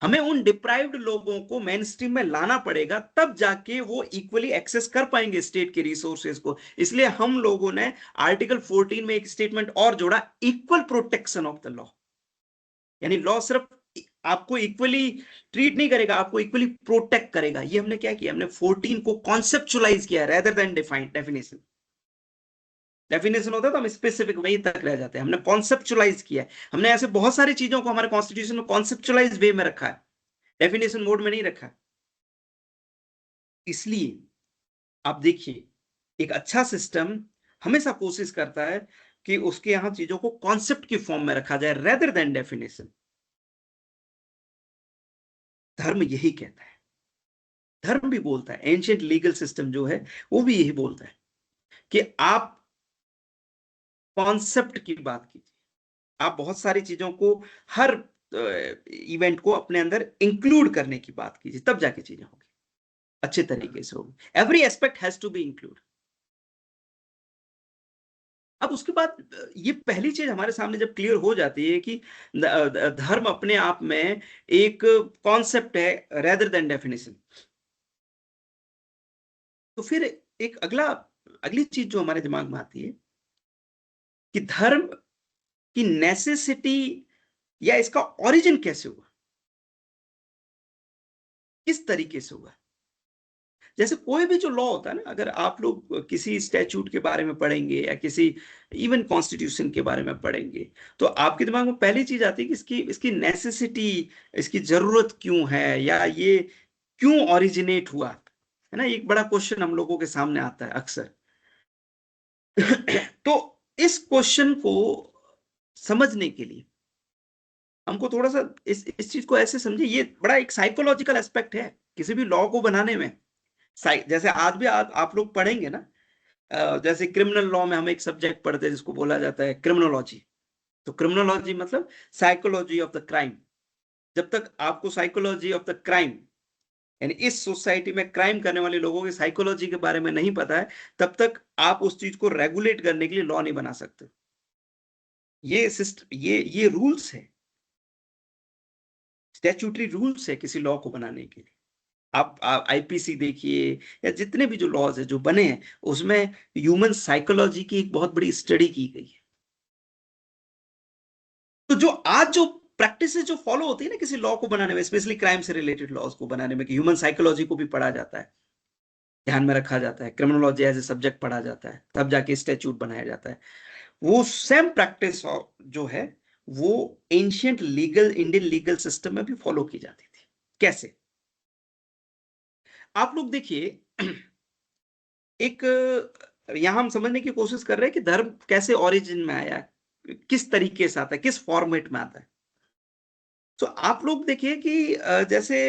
हमें उन डिप्राइव्ड लोगों को मेन स्ट्रीम में लाना पड़ेगा, तब जाके वो इक्वली एक्सेस कर पाएंगे स्टेट के रिसोर्सेज को। इसलिए हम लोगों ने आर्टिकल 14 में एक स्टेटमेंट और जोड़ा, equal protection of the law. यानी लॉ सिर्फ आपको इक्वली ट्रीट नहीं करेगा, आपको इक्वली प्रोटेक्ट करेगा। ये हमने क्या किया, हमने 14 को कॉन्सेप्चुअलाइज किया rather than defined definition. Definition होता है तो हम स्पेसिफिक वहीं तक रह जाते हैं, हमने कॉन्सेप्चुअलाइज किया है। हमने ऐसे बहुत सारी चीजों को हमारे कॉन्स्टिट्यूशन में कॉन्सेप्चुअलाइज वे में रखा है, डेफिनेशन मोड में नहीं रखा। इसलिए आप देखिए एक अच्छा सिस्टम हमेशा कोशिश करता है कि उसके यहां चीजों को कॉन्सेप्ट की फॉर्म में रखा जाए रेदर देन डेफिनेशन। धर्म यही कहता है, धर्म भी बोलता है, एंशिएंट लीगल सिस्टम जो है वो भी यही बोलता है कि आप कॉन्सेप्ट की बात कीजिए, आप बहुत सारी चीजों को, हर इवेंट को अपने अंदर इंक्लूड करने की बात कीजिए, तब जाके चीजें होगी, अच्छे तरीके से होगी। Every aspect has to be include. अब उसके बाद ये पहली चीज हमारे सामने जब क्लियर हो जाती है कि धर्म अपने आप में एक कॉन्सेप्ट है रेदर देन डेफिनेशन, तो फिर एक अगली चीज जो हमारे दिमाग में आती है कि धर्म की नेसेसिटी या इसका ओरिजिन कैसे हुआ, किस तरीके से हुआ। जैसे कोई भी जो लॉ होता है ना, अगर आप लोग किसी स्टैट्यूट के बारे में पढ़ेंगे या किसी इवन कॉन्स्टिट्यूशन के बारे में पढ़ेंगे, तो आपके दिमाग में पहली चीज आती है कि इसकी नेसेसिटी, इसकी जरूरत क्यों है, या ये क्यों ओरिजिनेट हुआ, है ना। एक बड़ा क्वेश्चन हम लोगों के सामने आता है अक्सर। तो इस क्वेश्चन को समझने के लिए हमको थोड़ा सा इस चीज को ऐसे समझे, ये बड़ा एक साइकोलॉजिकल एस्पेक्ट है किसी भी लॉ को बनाने में। जैसे आज भी आप लोग पढ़ेंगे ना, जैसे क्रिमिनल लॉ में हम एक सब्जेक्ट पढ़ते हैं जिसको बोला जाता है क्रिमिनोलॉजी। तो क्रिमिनोलॉजी मतलब साइकोलॉजी ऑफ द क्राइम। जब तक आपको साइकोलॉजी ऑफ द क्राइम, यानी इस सोसाइटी में क्राइम करने वाले लोगों की साइकोलॉजी के बारे में नहीं पता है, तब तक आप उस चीज को रेगुलेट करने के लिए लॉ नहीं बना सकते। ये सिस्टम, ये रूल्स है, स्टैट्यूटरी रूल्स है किसी लॉ को बनाने के लिए। आप आईपीसी देखिए या जितने भी जो लॉज है जो बने हैं, उसमें ह्यूमन साइकोलॉजी की एक बहुत बड़ी स्टडी की गई है। तो जो आज जो प्रैक्टिसेस जो फॉलो होती है ना किसी लॉ को बनाने में, स्पेशली क्राइम से रिलेटेड लॉज को बनाने में, कि ह्यूमन साइकोलॉजी को भी पढ़ा जाता है, ध्यान में रखा जाता है, क्रिमिनोलॉजी एज ए सब्जेक्ट पढ़ा जाता है, तब जाके स्टैट्यूट बनाया जाता है। वो सेम प्रैक्टिस जो है वो ancient legal Indian legal system में भी फॉलो की जाती थी। कैसे? आप लोग देखिए, एक यहां हम समझने की कोशिश कर रहे हैं कि धर्म कैसे ओरिजिन में आया, किस तरीके से आता है, किस फॉर्मेट में आता है। तो आप लोग देखिए कि जैसे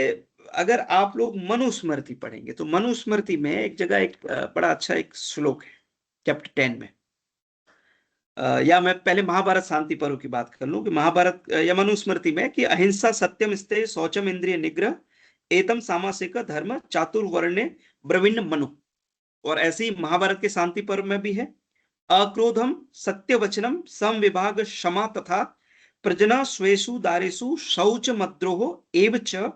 अगर आप लोग मनुस्मृति पढ़ेंगे तो मनुस्मृति में एक जगह एक बड़ा अच्छा एक श्लोक है चैप्टर 10 में। या मैं पहले महाभारत शांति पर्व की बात कर लूं कि महाभारत या मनुस्मृति में कि अहिंसा सत्यम स्तेय शौचम इंद्रिय निग्रह एतम सामासिक धर्म चातुर्वर्ण्य ब्रवीण मनु। और ऐसे ही महाभारत के शांति पर्व में भी है, अक्रोधम सत्य वचनम सम विभाग क्षमा तथा प्रजना स्वेषु दारेषु शौच मद्रोह एव च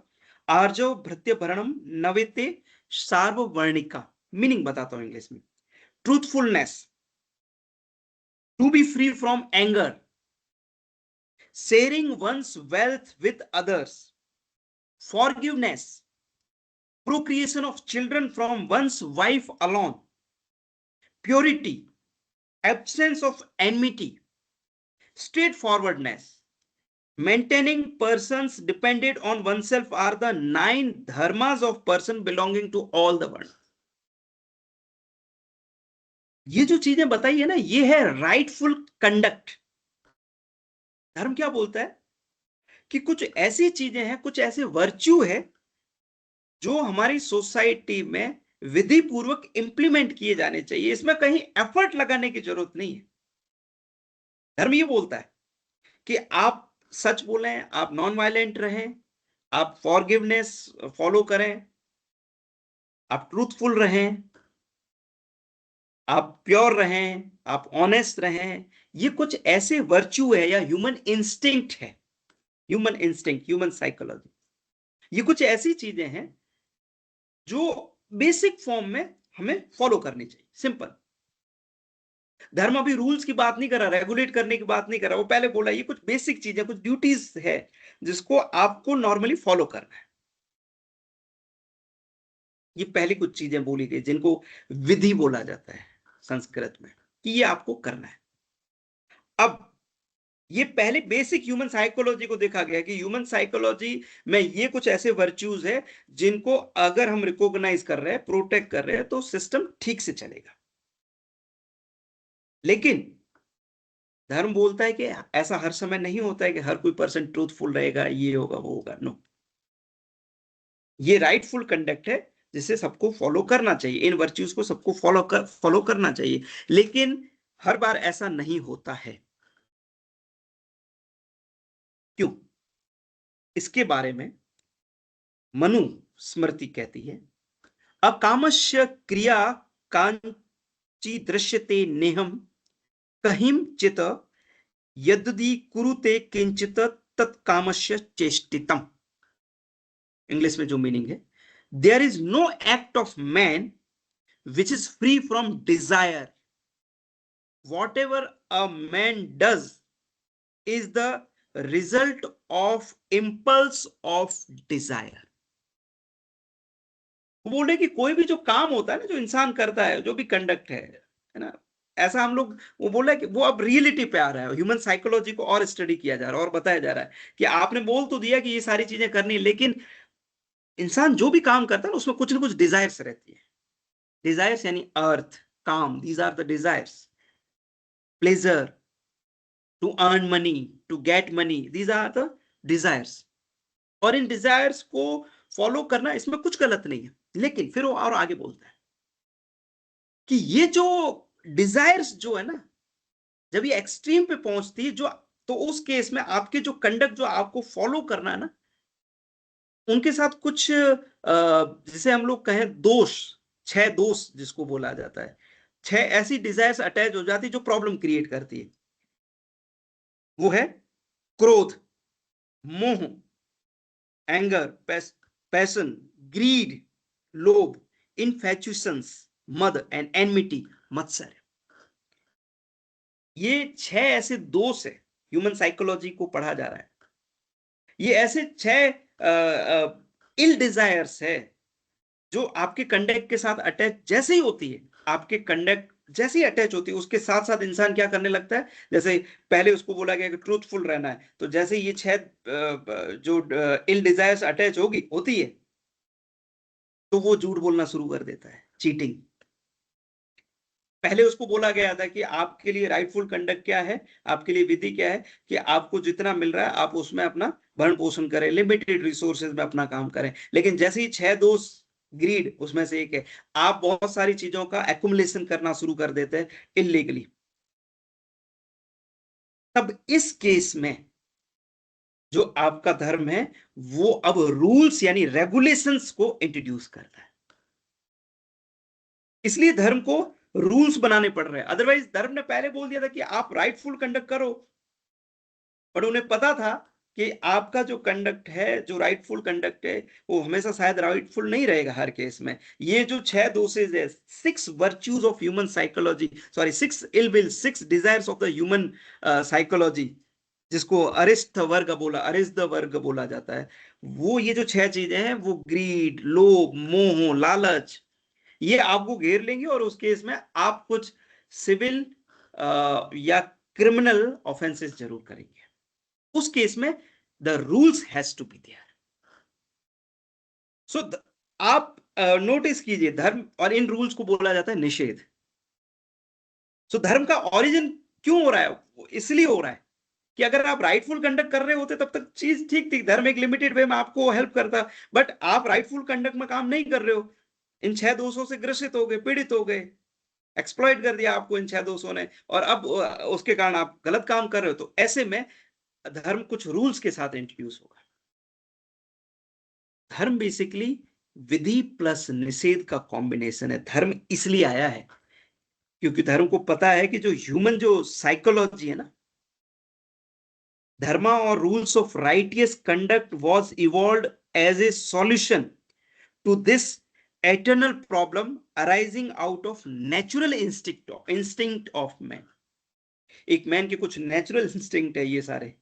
आर्जव भृत्य भरणम नवेते सार्ववर्णिका। मीनिंग बताता हूं इंग्लिश में। Truthfulness, to be free from anger, sharing one's wealth with others, forgiveness, procreation of children from one's wife alone, purity, absence of enmity, straightforwardness, maintaining persons dependent on oneself are the 9 dharmas of person belonging to all the world. ये जो चीजें बताई है ना, ये है rightful conduct. धर्म क्या बोलता है कि कुछ ऐसी चीजें हैं, कुछ ऐसे वर्च्यू है जो हमारी सोसाइटी में विधि पूर्वक इंप्लीमेंट किए जाने चाहिए। इसमें कहीं एफर्ट लगाने की जरूरत नहीं है। धर्म ये बोलता है कि आप सच बोलें, आप नॉन वायलेंट रहें, आप फॉरगिवनेस फॉलो करें, आप ट्रूथफुल रहें, आप प्योर रहें, आप ऑनेस्ट रहें। ये कुछ ऐसे वर्च्यू है या ह्यूमन इंस्टिंक्ट है, ह्यूमन इंस्टिंक्ट, ह्यूमन साइकोलॉजी। ये कुछ ऐसी चीजें हैं जो बेसिक फॉर्म में हमें फॉलो करनी चाहिए। सिंपल। धर्म अभी रूल्स की बात नहीं कर रहा, रेगुलेट करने की बात नहीं कर रहा। वो पहले बोला ये कुछ बेसिक चीजें, कुछ ड्यूटीज है जिसको आपको नॉर्मली फॉलो करना है। ये पहली कुछ चीजें बोली गई जिनको विधि बोला जाता है संस्कृत में, कि ये आपको करना है। अब ये पहले बेसिक ह्यूमन साइकोलॉजी को देखा गया कि ह्यूमन साइकोलॉजी में ये कुछ ऐसे वर्च्यूज है जिनको अगर हम रिकॉग्नाइज कर रहे हैं, प्रोटेक्ट कर रहे हैं, तो सिस्टम ठीक से चलेगा। लेकिन धर्म बोलता है कि ऐसा हर समय नहीं होता है कि हर कोई पर्सन ट्रूथफुल रहेगा, ये होगा वो होगा। नो, ये राइटफुल कंडक्ट है जिसे सबको फॉलो करना चाहिए। इन वर्च्यूज को सबको फॉलो करना चाहिए, लेकिन हर बार ऐसा नहीं होता है। क्यों? इसके बारे में मनु स्मृति कहती है, अकामस्य क्रिया कांची दृश्यते नेहम कहिंचित यदि कुरुते किंचित तत्कामस्य चेष्टितम। इंग्लिश में जो मीनिंग है, there is no act of man which is free from desire, whatever a man does is the result of impulse of desire. वो बोल रहे कि कोई भी जो काम होता है ना, जो इंसान करता है, जो भी कंडक्ट है ना, ऐसा हम लोग, वो बोल रहा है कि वो अब रियलिटी पे आ रहा है। ह्यूमन साइकोलॉजी को और स्टडी किया जा रहा है और बताया जा रहा है कि आपने बोल तो दिया कि ये सारी चीजें करनी है, लेकिन इंसान जो भी काम करता है ना, उसमें कुछ ना कुछ डिजायर्स रहती है। डिजायर्स यानी artha, kama, these are the desires. Pleasure, to earn money, to get money, these are the desires. और इन डिजायर्स को फॉलो करना, इसमें कुछ गलत नहीं है। लेकिन फिर वो और आगे बोलता है कि ये जो डिजायर्स जो है ना, जब ये एक्सट्रीम पे पहुंचती है, जो तो उस केस में आपके जो कंडक्ट जो आपको फॉलो करना है ना, उनके साथ कुछ जिसे हम लोग कहें दोष, 6 दोष जिसको बोला जाता है, 6 ऐसी डिजायर्स अटैच हो जाती है जो प्रॉब्लम क्रिएट करती है। वो है क्रोध, मोह, एंगर, पैशन, ग्रीड, लोभ, इनफैचुएशंस, मद एंड एनमिटी, मत्सर। ये 6 ऐसे दोष है, ह्यूमन साइकोलॉजी को पढ़ा जा रहा है। ये ऐसे 6 इल डिजायर्स है जो आपके कंडक्ट के साथ अटैच जैसे ही होती है, आपके कंडक्ट जैसे ही अटैच होती है उसके साथ साथ इंसान क्या करने लगता है, जैसे पहले उसको बोला गया कि ट्रूथफुल रहना है, तो जैसे ये 6 जो इल डिजायर्स अटैच होती है, तो वो झूठ बोलना शुरू कर देता है, चीटिंग। पहले उसको बोला गया था कि आपके लिए राइटफुल कंडक्ट क्या है, आपके लिए विधि क्या है, कि आपको जितना मिल रहा है आप उसमें अपना भरण पोषण करें, लिमिटेड रिसोर्सेज में अपना काम करें। लेकिन जैसे ही 6 दोष, ग्रीड उसमें से एक है, आप बहुत सारी चीजों का एक्युमुलेशन करना शुरू कर देते हैं इलीगली। तब इस केस में जो आपका धर्म है वो अब रूल्स यानी रेगुलेशंस को इंट्रोड्यूस करता है। इसलिए धर्म को रूल्स बनाने पड़ रहे हैं। अदरवाइज धर्म ने पहले बोल दिया था कि आप राइटफुल कंडक्ट करो, पर उन्हें पता था कि आपका जो कंडक्ट है, जो राइटफुल कंडक्ट है, वो हमेशा शायद राइटफुल नहीं रहेगा हर केस में। ये जो 6 दोषेज है, 6 virtues of human psychology, sorry 6 ill will, 6 desires of the human psychology, जिसको अरिस्त वर्ग बोला जाता है, वो ये जो 6 चीजें हैं, वो ग्रीड, लोभ, मोह, लालच, ये आपको घेर लेंगे और उस केस में आप कुछ सिविल या क्रिमिनल ऑफेंसेस जरूर करेंगे। उस केस में the rules has to be there. So आप नोटिस कीजिए, धर्म और इन रूल्स को बोला जाता है निषेध। सो धर्म का ओरिजिन क्यों हो रहा है? इसलिए हो रहा है कि अगर आप राइटफुल कंडक्ट कर रहे होते तब तक चीज ठीक थी, धर्म एक लिमिटेड वे में आपको हेल्प करता, बट आप राइटफुल कंडक्ट में काम नहीं कर रहे हो, इन 6 दोषों से ग्रसित हो गए, पीड़ित हो गए, एक्सप्लॉइट कर दिया आपको इन 6 दोषों ने, और अब उसके कारण आप गलत काम कर रहे हो। तो ऐसे में धर्म कुछ रूल्स के साथ इंट्रोड्यूस होगा। धर्म बेसिकली विधि प्लस निषेध का कॉम्बिनेशन है। धर्म इसलिए आया है क्योंकि धर्म को पता है कि जो ह्यूमन जो साइकोलॉजी है ना, धर्मा और rules of righteous conduct was evolved as a solution to this eternal problem arising out of natural instinct of man. एक मैन के कुछ नेचुरल इंस्टिंक्ट है, ये सारे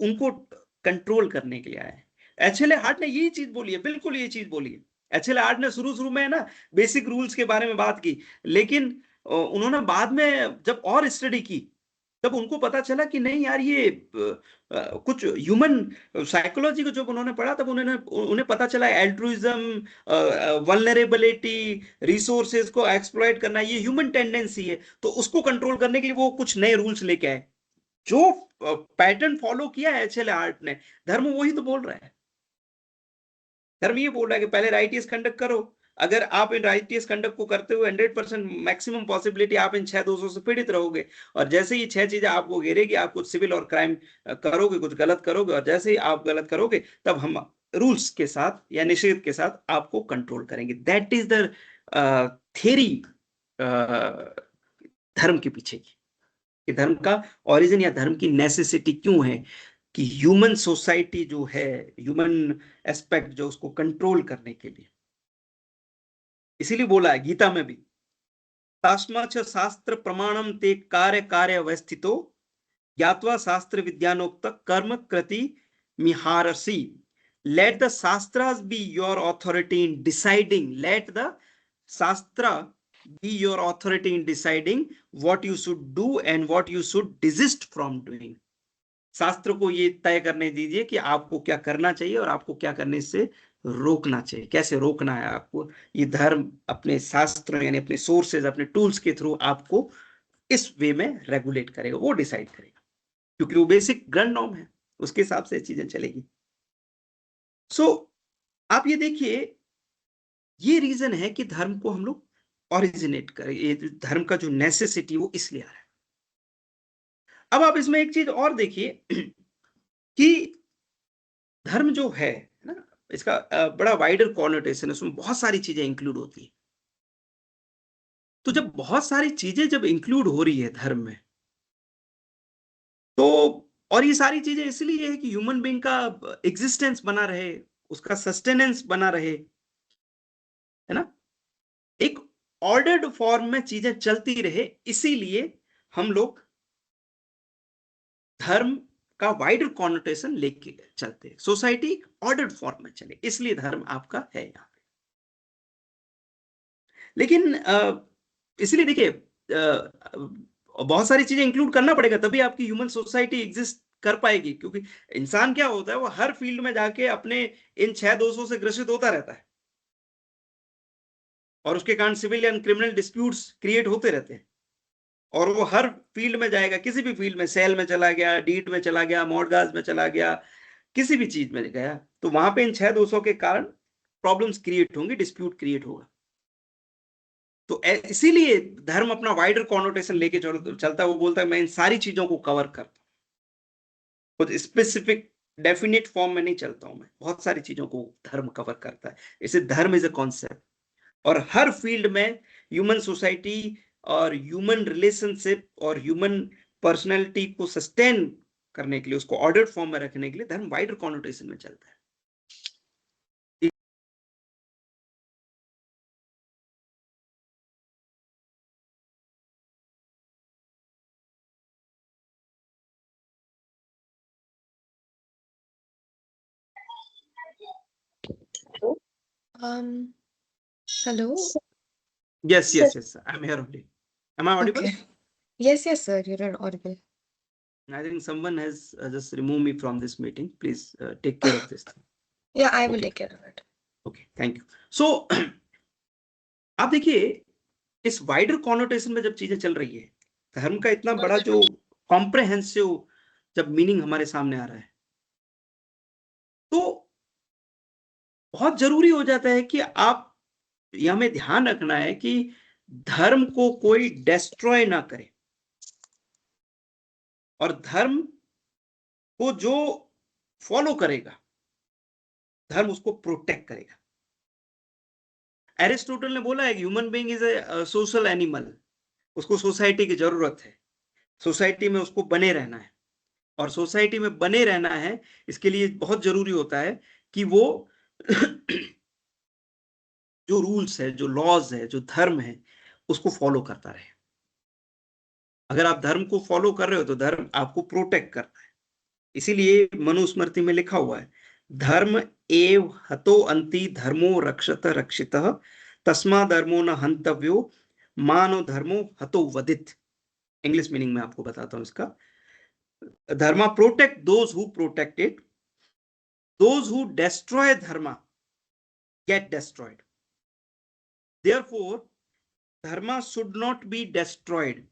उनको कंट्रोल करने के लिए आया है। एचएल हार्ट ने यही चीज बोली है, बिल्कुल ये चीज बोली है। एचएल हार्ट ने शुरू में ना बेसिक रूल्स के बारे में बात की, लेकिन उन्होंने बाद में जब और स्टडी की तब उनको पता चला कि नहीं यार, ये कुछ ह्यूमन साइकोलॉजी को जब उन्होंने पढ़ा तब उन्हें पता चला एल्ट्रुइज्म, वल्नरेबिलिटी, रिसोर्सेज को एक्सप्लॉइट करना, ये ह्यूमन टेंडेंसी है। तो उसको कंट्रोल करने के लिए वो कुछ नए रूल्स लेके आए। जो पैटर्न फॉलो किया है एचएल हार्ट ने, धर्म वही तो बोल रहा है। धर्म ये बोल रहा है कि पहले राइटियस कंडक्ट करो। अगर आप इन राइटियस कंडक्ट को करते हुए 100% मैक्सिमम पॉसिबिलिटी आप इन 6 दोषों से पीड़ित रहोगे, और जैसे ही 6 चीजें आपको घेरेगी, आप कुछ सिविल और क्राइम करोगे, कुछ गलत करोगे, और जैसे ही आप गलत करोगे तब हम रूल्स के साथ या निषेध के साथ आपको कंट्रोल करेंगे। दैट इज द थियरी धर्म के पीछे की, कि धर्म का ओरिजिन या धर्म की नेसेसिटी क्यों है, कि ह्यूमन सोसाइटी जो है, ह्यूमन एस्पेक्ट जो, उसको कंट्रोल करने के लिए। इसीलिए बोला है गीता में भी, तास्माच शास्त्र प्रमाणम ते कार्य कार्य अवस्थितो ज्ञात्वा शास्त्र विद्यानोक्त कर्म कृति मिहारसी। Let the shastras be your authority in deciding, let the shastra be your authority in deciding what you should do and what you should desist from doing. शास्त्र को ये तय करने दीजिए कि आपको क्या करना चाहिए और आपको क्या करने से रोकना चाहिए, कैसे रोकना है आपको। ये धर्म अपने शास्त्र यानी अपने सोर्सेज, अपने टूल्स के थ्रू आपको इस वे में रेगुलेट करेगा, वो डिसाइड करेगा, क्योंकि वो बेसिक ग्रैंड नॉर्म है, उसके हिसाब से चीजें चलेगी। सो आप ये देखिए, ये रीजन है कि धर्म को हम लोग ओरिजिनेट करें, ये धर्म का जो नेसेसिटी वो इसलिए आ रहा है। अब आप इसमें एक चीज और देखिए कि धर्म जो है ना, इसका बड़ा वाइडर कॉनोटेशन है, उसमें बहुत सारी चीजें इंक्लूड होती है। तो जब बहुत सारी चीजें जब इंक्लूड हो रही है धर्म में, तो और ये सारी चीजें इसलिए है कि ह्यूमन बीइंग का एग्जिस्टेंस बना रहे, उसका सस्टेनेंस बना रहे, है ना, एक ऑर्डर्ड फॉर्म में चीजें चलती रहे, इसीलिए हम लोग धर्म का वाइडर कॉनोटेशन लेके चलते हैं। सोसाइटी ऑर्डर्ड फॉर्म में चले, इसलिए धर्म आपका है यहां पे। लेकिन इसलिए देखिए, बहुत सारी चीजें इंक्लूड करना पड़ेगा, तभी आपकी ह्यूमन सोसाइटी एग्जिस्ट कर पाएगी। क्योंकि इंसान क्या होता है, वो हर फील्ड में जाके अपने इन 6 दोषों से ग्रसित होता रहता है, और उसके कारण civil and criminal disputes create होते रहते हैं। और वो हर फील्ड में जाएगा, किसी भी फील्ड में, सेल में चला गया, डीट में चला गया, मॉडगाज में चला गया, किसी भी चीज में गया, तो वहां पे इन 6 दोषों के कारण प्रॉब्लम्स क्रिएट होंगी, डिस्प्यूट क्रिएट होगा। तो इसीलिए धर्म अपना वाइडर कॉनोटेशन लेके चलता है। वो बोलता है मैं इन सारी चीजों को कवर करता हूँ, कुछ स्पेसिफिक डेफिनेट फॉर्म में नहीं चलता हूं मैं, बहुत सारी चीजों को धर्म कवर करता है। इसे धर्म इज अ कॉन्सेप्ट, और हर फील्ड में ह्यूमन सोसाइटी और ह्यूमन रिलेशनशिप और ह्यूमन पर्सनैलिटी को सस्टेन करने के लिए, उसको ऑर्डर्ड फॉर्म में रखने के लिए धर्म वाइडर कॉनोटेशन में चलता है। Hello. Yes, I'm here only. Am I audible? Okay. Yes, sir. You're audible. I think someone has just removed me from this meeting. Please take care of this thing. Yeah, I will Okay. take care of it. Okay, thank you. So आप देखिए, इस wider connotation में जब चीजें चल रही है, धर्म का इतना बड़ा जो कॉम्प्रहेंसिव जब मीनिंग हमारे सामने आ रहा है, तो बहुत जरूरी हो जाता है कि आप, ये हमें ध्यान रखना है कि धर्म को कोई डिस्ट्रॉय ना करे, और धर्म को जो फॉलो करेगा, धर्म उसको प्रोटेक्ट करेगा। एरिस्टोटल ने बोला है human being is a social animal, उसको सोसाइटी की जरूरत है, सोसाइटी में उसको बने रहना है, और सोसाइटी में बने रहना है, इसके लिए बहुत जरूरी होता है कि वो जो रूल्स है, जो लॉज है, जो धर्म है, उसको फॉलो करता रहे। अगर आप धर्म को फॉलो कर रहे हो तो धर्म आपको प्रोटेक्ट करता है। इसीलिए मनुस्मृति में लिखा हुआ है, धर्म एव हतो अंति धर्मो रक्षत रक्षितः तस्मा धर्मो न हंतव्यो मानो धर्मो हतो वदित। इंग्लिश मीनिंग में आपको बताता हूं इसका। Dharma protect those who protect it, those who destroy dharma get destroyed. Therefore, dharma should not be destroyed,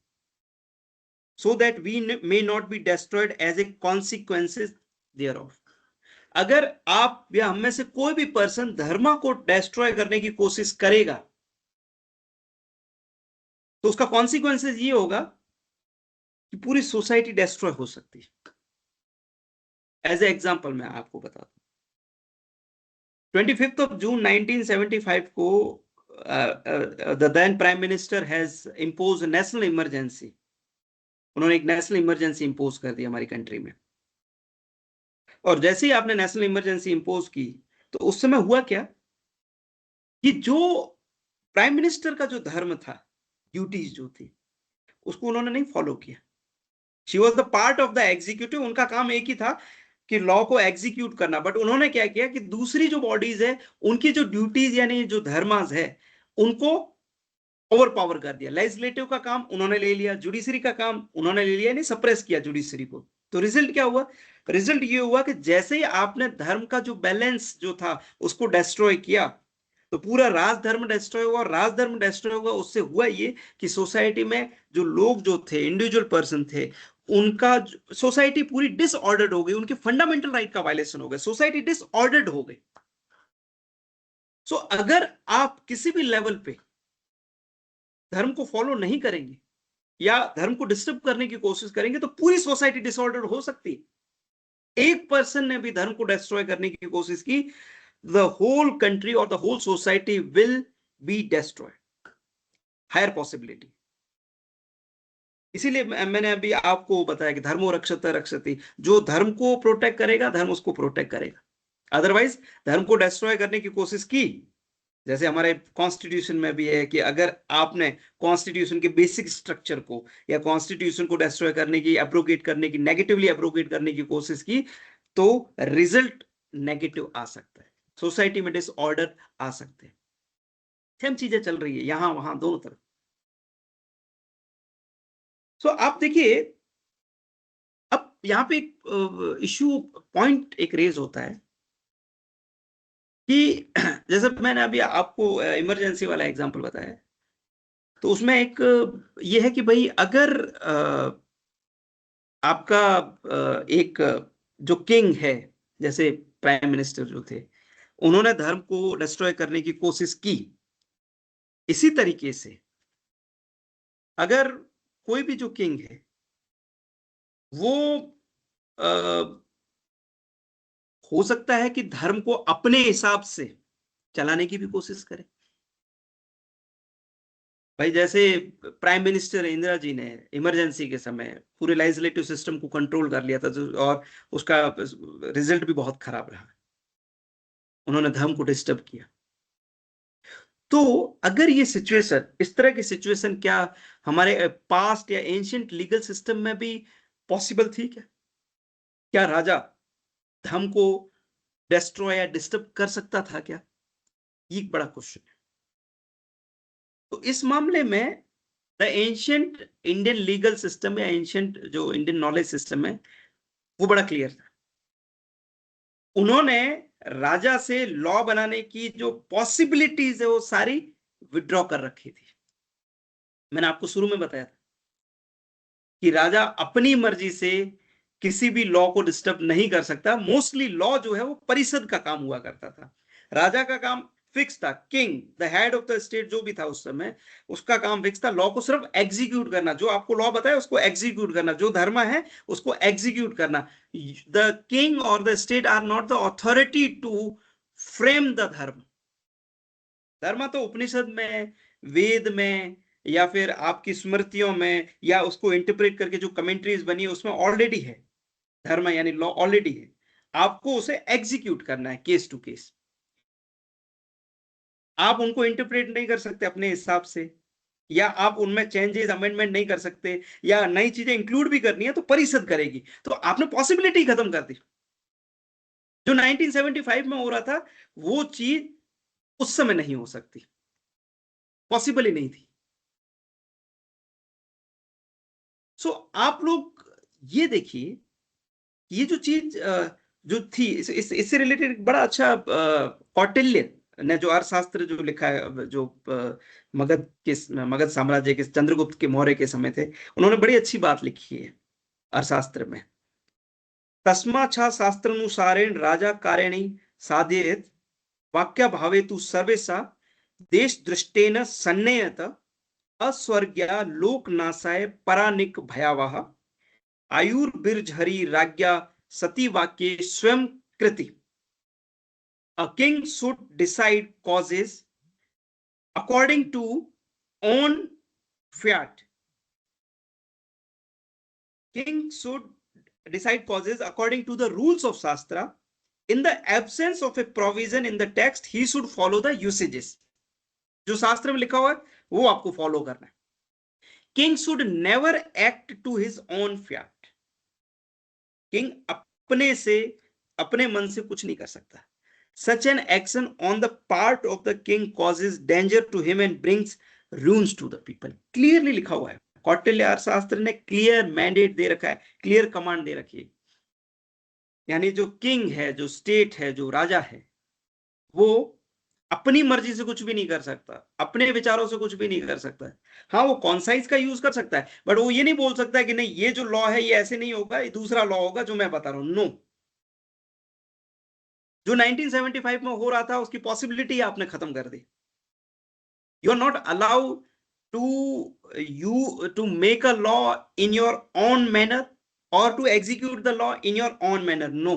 so that we may not be destroyed as a consequences thereof. अगर आप या हम में से कोई भी पर्सन धर्म को डिस्ट्रॉय करने की कोशिश करेगा, तो उसका कॉन्सिक्वेंसेस ये होगा कि पूरी सोसाइटी डिस्ट्रॉय हो सकती है। एज ए एग्जांपल मैं आपको बताता हूं, 25 of June 1975 को the then Prime Minister has imposed a national emergency. उन्होंने एक नेशनल इमरजेंसी इंपोज कर दी हमारी कंट्री में। और जैसे ही आपने नेशनल इमरजेंसी इंपोज की, तो उस समय हुआ क्या कि जो प्राइम मिनिस्टर का जो धर्म था, ड्यूटीज जो थी, उसको उन्होंने नहीं फॉलो किया। She was the part of the executive, उनका काम एक ही था कि लॉ को एग्जीक्यूट करना। बट उन्होंने क्या किया कि दूसरी जो बॉडीज है, उनकी जो ड्यूटीज यानी जो धर्मास है, उनको ओवर पावर कर दिया। लेजिस्लेटिव का काम उन्होंने ले लिया, जुडिशरी का काम उन्होंने ले लिया, नहीं सप्रेस किया जुडिशरी को। तो रिजल्ट क्या हुआ? रिजल्ट ये हुआ कि जैसे ही आपने धर्म का जो बैलेंस जो था उसको डिस्ट्रॉय किया, तो पूरा राजधर्म डिस्ट्रॉय हुआ। राजधर्म डिस्ट्रॉय हुआ, उससे हुआ ये कि सोसाइटी में जो लोग जो थे, इंडिविजुअल पर्सन थे, उनका सोसाइटी पूरी डिसऑर्डर्ड हो गई, उनके फंडामेंटल राइट का वायलेशन हो गया, सोसाइटी डिसऑर्डर्ड हो गई। सो अगर आप किसी भी लेवल पे धर्म को फॉलो नहीं करेंगे या धर्म को डिस्टर्ब करने की कोशिश करेंगे, तो पूरी सोसाइटी डिसऑर्डर हो सकती है। एक पर्सन ने भी धर्म को डिस्ट्रॉय करने की कोशिश की, द होल कंट्री और the whole society will be destroyed, higher possibility. इसीलिए मैंने अभी आपको बताया कि धर्मो रक्षत रक्षति, जो धर्म को प्रोटेक्ट करेगा, धर्म उसको प्रोटेक्ट करेगा। अदरवाइज धर्म को डिस्ट्रॉय करने की कोशिश की, जैसे हमारे कॉन्स्टिट्यूशन में भी है कि अगर आपने कॉन्स्टिट्यूशन के बेसिक स्ट्रक्चर को या कॉन्स्टिट्यूशन को डिस्ट्रॉय करने की, एब्रोगेट करने की, नेगेटिवली एब्रोगेट करने की कोशिश की, तो रिजल्ट नेगेटिव आ सकता है, सोसाइटी में डिसऑर्डर आ सकते हैं। सेम चीजें चल रही है यहां वहां दोनों तरफ। सो आप देखिए, अब यहाँ पे एक इश्यू पॉइंट एक रेज होता है कि जैसे मैंने अभी आपको इमरजेंसी वाला एग्जांपल बताया, तो उसमें एक ये है कि भाई अगर आपका एक जो किंग है, जैसे प्राइम मिनिस्टर जो थे, उन्होंने धर्म को डिस्ट्रॉय करने की कोशिश की, इसी तरीके से अगर कोई भी जो किंग है वो हो सकता है कि धर्म को अपने हिसाब से चलाने की भी कोशिश करे। भाई जैसे प्राइम मिनिस्टर इंदिरा जी ने इमरजेंसी के समय पूरे लेजिस्लेटिव सिस्टम को कंट्रोल कर लिया था, और उसका रिजल्ट भी बहुत खराब रहा, उन्होंने धर्म को डिस्टर्ब किया। तो अगर ये सिचुएशन, इस तरह की सिचुएशन क्या हमारे पास्ट या एंशिएंट लीगल सिस्टम में भी पॉसिबल थी क्या राजा धर्म को डिस्ट्रॉय या डिस्टर्ब कर सकता था क्या? ये एक बड़ा क्वेश्चन है। तो इस मामले में the ancient Indian legal system या एंशिएंट जो इंडियन नॉलेज सिस्टम है वो बड़ा क्लियर था। उन्होंने राजा से लॉ बनाने की जो पॉसिबिलिटीज है वो सारी विड्रॉ कर रखी थी। मैंने आपको शुरू में बताया था कि राजा अपनी मर्जी से किसी भी लॉ को डिस्टर्ब नहीं कर सकता। मोस्टली लॉ जो है वो परिषद का काम हुआ करता था, राजा का काम फिक्स था। King the head of the state जो भी था उस समय, उसका काम फिक्स था, लॉ को सिर्फ एग्जीक्यूट करना, जो आपको लॉ बताया उसको एग्जीक्यूट करना, जो धर्म है उसको एग्जीक्यूट करना। द किंग और the state are not the authority to frame the dharma. धर्म तो उपनिषद में, वेद में, या फिर आपकी स्मृतियों में, या उसको इंटरप्रेट करके जो कमेंट्रीज बनी है उसमें ऑलरेडी है। धर्म यानी लॉ ऑलरेडी है, आपको उसे एग्जीक्यूट करना है केस टू केस। आप उनको इंटरप्रेट नहीं कर सकते अपने हिसाब से, या आप उनमें चेंजेस अमेंडमेंट नहीं कर सकते, या नई चीजें इंक्लूड भी करनी है तो परिषद करेगी। तो आपने पॉसिबिलिटी खत्म कर दी। जो 1975 में हो रहा था वो चीज उस समय नहीं हो सकती, पॉसिबल ही नहीं थी। सो आप लोग ये देखिए, ये जो चीज जो थी इससे रिलेटेड बड़ा अच्छा कौटिल्य ने जो अर्थशास्त्र जो लिखा है, जो मगध साम्राज्य के चंद्रगुप्त के मौर्य के समय थे, उन्होंने बड़ी अच्छी बात लिखी है अर्थशास्त्र में। तस्मा छा शास्त्रानुसारेण राजा कारेणी साधयेत वाक्य भावे तु सर्वेशा देश दृष्टेन सन्नयत अस्वर्ग्या लोकनाशाय परानिक भयावह आयुर्बिरझरी राज्ञा सती वाक्ये स्वयं कृति। A king should decide causes according to own fiat. King should decide causes according to the rules of Shastra. In the absence of a provision in the text, he should follow the usages. जो शास्त्र में लिखा हुआ है वो आपको follow करना है। King should never act to his own fiat. King अपने से, अपने मन से कुछ नहीं कर सकता। Such an action on the part of the king causes danger to him and brings ruins to the people. Clearly लिखा हुआ है, कौटिल्य अर्थशास्त्र ने क्लियर मैंडेट दे रखा है, क्लियर कमांड दे रखी है। यानी जो किंग है, जो स्टेट है, जो राजा है, वो अपनी मर्जी से कुछ भी नहीं कर सकता, अपने विचारों से कुछ भी नहीं कर सकता है। हाँ, वो कॉन्साइज का यूज कर सकता है, बट वो ये नहीं बोल सकता कि नहीं ये जो लॉ है ये ऐसे नहीं होगा, ये दूसरा लॉ होगा जो मैं बता रहा हूं। नो, जो 1975 में हो रहा था उसकी पॉसिबिलिटी आपने खत्म कर दी। You are not allowed to make a law in your own manner और to execute the law in your own manner. No,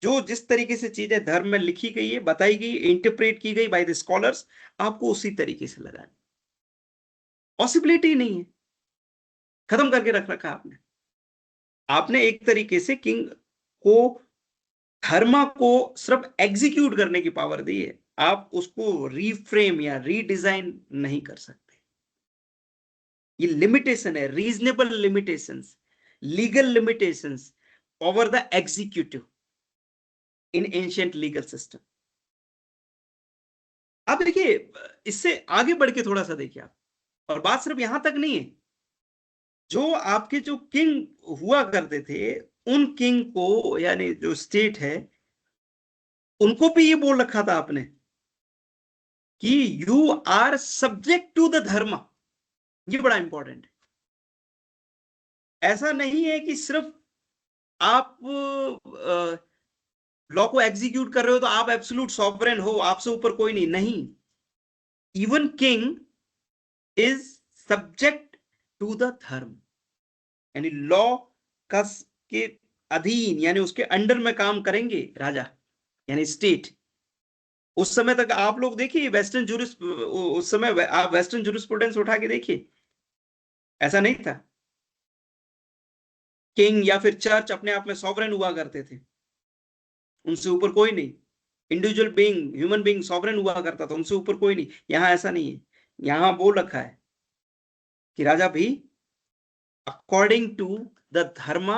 जो जिस तरीके से चीजें धर्म में लिखी गई है, बताई गई, इंटरप्रेट की गई बाय द स्कॉलर्स, आपको उसी तरीके से लगानी। पॉसिबिलिटी नहीं है, खत्म करके रख रखा आपने। आपने एक तरीके से किंग को, धर्म को सिर्फ एग्जीक्यूट करने की पावर दी है, आप उसको रीफ्रेम या रीडिजाइन नहीं कर सकते। ये लिमिटेशन है, reasonable limitations, legal limitations over the executive in ancient legal system. आप देखिए, इससे आगे बढ़ के थोड़ा सा देखिए आप, और बात सिर्फ यहां तक नहीं है, जो आपके जो किंग हुआ करते थे, उन किंग को यानी जो स्टेट है उनको भी ये बोल रखा था आपने कि you are subject to the dharma. ये बड़ा इंपॉर्टेंट है। ऐसा नहीं है कि सिर्फ आप लॉ को एग्जीक्यूट कर रहे हो तो आप एब्सोल्यूट सॉवरेन हो, आपसे ऊपर कोई नहीं। नहीं, even king is subject to the dharma, यानी लॉ का के अधीन यानी उसके अंडर में काम करेंगे राजा यानी स्टेट। उस समय तक आप लोग देखिए वेस्टर्न जूरिस, उस समय आप वेस्टर्न जूरिस्प्रूडेंस उठा के देखिए, ऐसा नहीं था। किंग या फिर चर्च अपने आप में सॉवरेन हुआ करते थे, उनसे ऊपर कोई नहीं। Individual being, human being sovereign हुआ करता था, उनसे ऊपर कोई नहीं। यहां ऐसा नहीं है। यहां बोल रखा है कि राजा भी अकॉर्डिंग टू द धर्म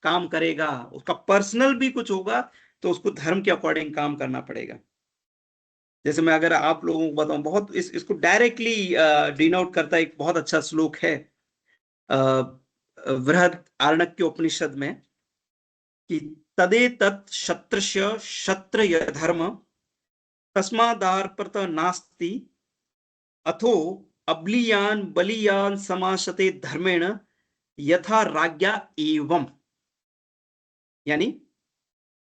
काम करेगा। उसका पर्सनल भी कुछ होगा तो उसको धर्म के अकॉर्डिंग काम करना पड़ेगा। जैसे मैं अगर आप लोगों को बताऊं, बहुत इसको डायरेक्टली डिनोट करता है, एक बहुत अच्छा श्लोक है बृहद आर्णक्य उपनिषद में कि तदे तत् क्षत्रस्य क्षत्रिय धर्म तस्मादार्पत नास्ति अथो अब्लियान बलियान समासते धर्मेण यथा राज्ञा एवं। यानी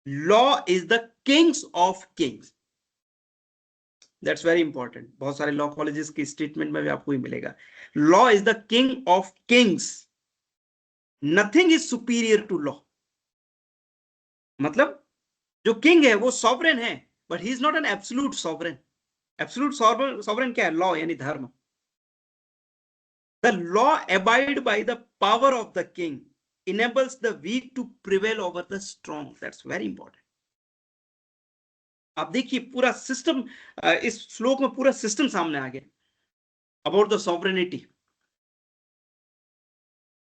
law is the Kings of Kings. That's very important. बहुत सारे लॉ कॉलेजेस की स्टेटमेंट में भी आपको ही मिलेगा। Law is the king of kings, nothing is superior to law. मतलब जो किंग है वो सॉवरेन है, but he is not an absolute sovereign. Absolute sovereign क्या है? लॉ यानी धर्म। The law abide by the power of the king enables the weak to prevail over the strong. That's very important. आप देखिए पूरा system, इस श्लोक में पूरा सिस्टम सामने आ गया अबाउट द सॉवरेनिटी।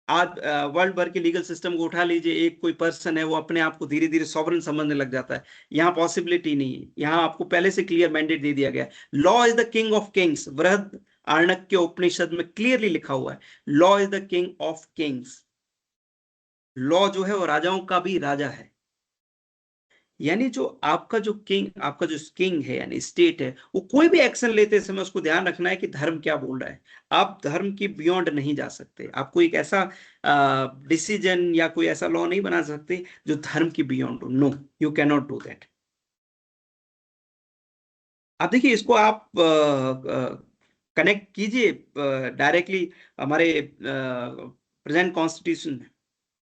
आज वर्ल्ड भर के लीगल सिस्टम को उठा लीजिए, एक कोई पर्सन है वो अपने आप को धीरे धीरे सॉवरेन समझने लग जाता है। यहाँ पॉसिबिलिटी नहीं है। यहाँ आपको पहले से क्लियर मैंडेट दे दिया गया है, law is the king of Kings. बृहद आर्णक्य उपनिषद में क्लियरली लिखा हुआ है, law is the king of Kings. Law जो है वो राजाओं का भी राजा है। यानी जो आपका किंग है यानी स्टेट है, वो कोई भी एक्शन लेते समय उसको ध्यान रखना है कि धर्म क्या बोल रहा है। आप धर्म की बियॉन्ड नहीं जा सकते। आप कोई एक ऐसा डिसीजन या कोई ऐसा लॉ नहीं बना सकते जो धर्म की बियॉन्ड हो। No, you can not do that. आप देखिए इसको आप कनेक्ट कीजिए डायरेक्टली हमारे प्रेजेंट कॉन्स्टिट्यूशन में।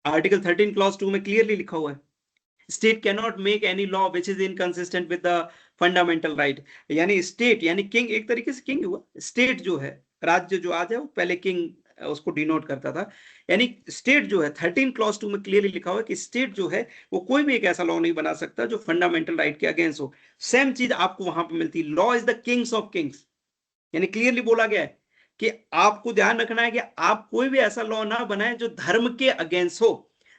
आर्टिकल 13 क्लॉज 2 में क्लियरली लिखा हुआ है, state cannot make any law which is inconsistent with the fundamental right. यानी स्टेट यानी किंग, एक तरीके से किंग हुआ। स्टेट जो है, राज्य जो आज है, वो पहले किंग उसको डिनोट करता था। यानी स्टेट जो है 13 क्लॉज 2 में क्लियरली लिखा हुआ है कि स्टेट जो है वो कोई भी एक ऐसा लॉ नहीं बना सकता जो फंडामेंटल राइट के अगेंस्ट हो। सेम चीज आपको वहां पर मिलती है, law is the Kings of Kings. यानी क्लियरली बोला गया है कि आपको ध्यान रखना है कि आप कोई भी ऐसा लॉ ना बनाए जो धर्म के अगेंस्ट हो।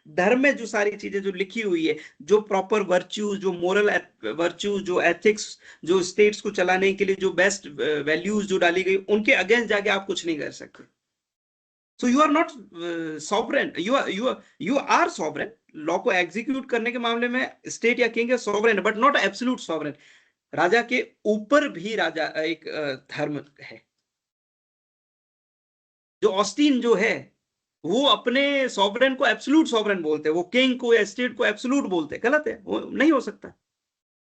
धर्म में जो सारी चीजें जो लिखी हुई है, जो प्रॉपर वर्च्यूज, जो मोरल वर्च्यूज, जो एथिक्स, जो स्टेट्स को चलाने के लिए जो बेस्ट वैल्यूज जो डाली गई, उनके अगेंस्ट जाके आप कुछ नहीं कर सकते। So you are not sovereign, you are sovereign. Law को एग्जीक्यूट करने के मामले में स्टेट या किंग है sovereign, but not absolute sovereign. राजा के ऊपर भी राजा एक धर्म है। जो ऑस्टीन जो है वो अपने सॉवरेन को एब्सोल्यूट सॉवरेन बोलते हैं, वो किंग को या स्टेट को एब्सोल्यूट बोलते हैं। गलत है, वो नहीं हो सकता।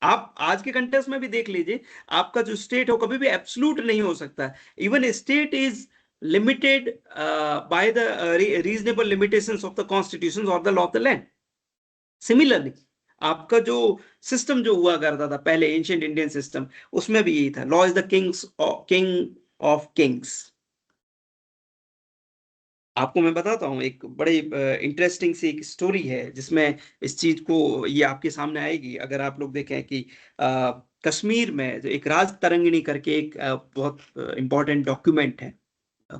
आप आज के कंटेक्स्ट में भी देख लीजिए, आपका जो स्टेट है वो कभी भी एब्सोल्यूट नहीं हो सकता। Even state is limited by the reasonable limitations of the constitution और the law of the land. Similarly आपका जो सिस्टम जो हुआ करता था पहले, एंशिएंट इंडियन सिस्टम, उसमें भी यही था, law is the king of Kings. आपको मैं बताता हूँ एक बड़े इंटरेस्टिंग सी एक स्टोरी है जिसमें इस चीज को ये आपके सामने आएगी। अगर आप लोग देखें कि कश्मीर में जो एक राज तरंगिणी करके एक बहुत इंपॉर्टेंट डॉक्यूमेंट है,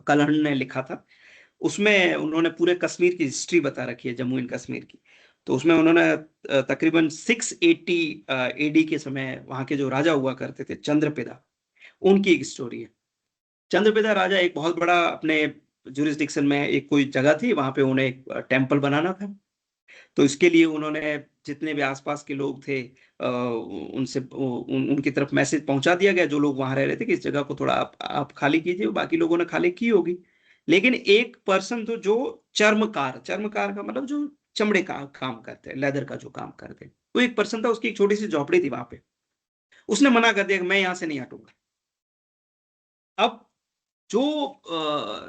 कलहण ने लिखा था। उसमें उन्होंने पूरे कश्मीर की हिस्ट्री बता रखी है, जम्मू एंड कश्मीर की। तो उसमें उन्होंने तकरीबन 680 एडी के समय वहां के जो राजा हुआ करते थे चंद्रपेदा, उनकी एक स्टोरी है। चंद्रपेदा राजा एक बहुत बड़ा अपने जुरिस्डिक्शन में एक कोई जगह थी, वहां पे उन्हें एक टेम्पल बनाना था। तो इसके लिए उन्होंने जितने भी आसपास के लोग थे उनसे उनकी तरफ मैसेज पहुंचा दिया गया, जो लोग वहां रह रहे थे, कि इस जगह को थोड़ा आप खाली कीजिए। बाकी लोगों ने खाली की होगी, लेकिन एक पर्सन तो जो चर्मकार का मतलब जो चमड़े का काम करते हैं, लेदर का जो काम करते हैं, वो एक पर्सन था, उसकी एक छोटी सी झोपड़ी थी वहां पे। उसने मना कर दिया कि मैं यहां से नहीं हटूंगा। अब जो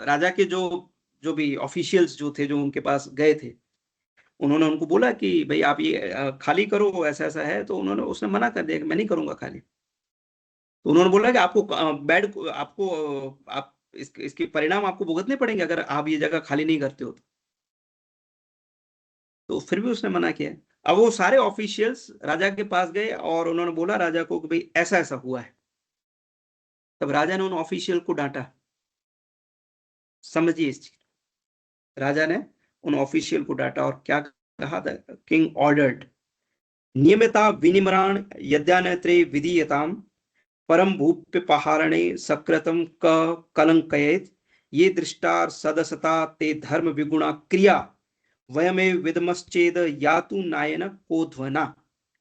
राजा के जो जो भी ऑफिशियल्स जो थे, जो उनके पास गए थे, उन्होंने उनको बोला कि भाई आप ये खाली करो, ऐसा ऐसा है। तो उसने मना कर दिया कि मैं नहीं करूंगा खाली। तो उन्होंने बोला कि आपको आपको आप इसके परिणाम आपको भुगतने पड़ेंगे अगर आप ये जगह खाली नहीं करते हो तो फिर भी उसने मना किया। अब वो सारे ऑफिशियल्स राजा के पास गए और उन्होंने बोला राजा को कि भाई ऐसा ऐसा हुआ है। तब राजा ने उन ऑफिशियल को डांटा। समझिए इस चीज, राजा ने उन ऑफिशियल को डांटा और क्या कहा था? किंग ऑर्डर्ड नियमिता विनिमराण यद्यानत्रे विधीयताम परम भूप्यपहारणे सकृतम कलंकयेत ये दृष्टार सदसता ते धर्म विगुणा क्रिया वयमेव विदमश्चेद यातु नायन कोध्वना।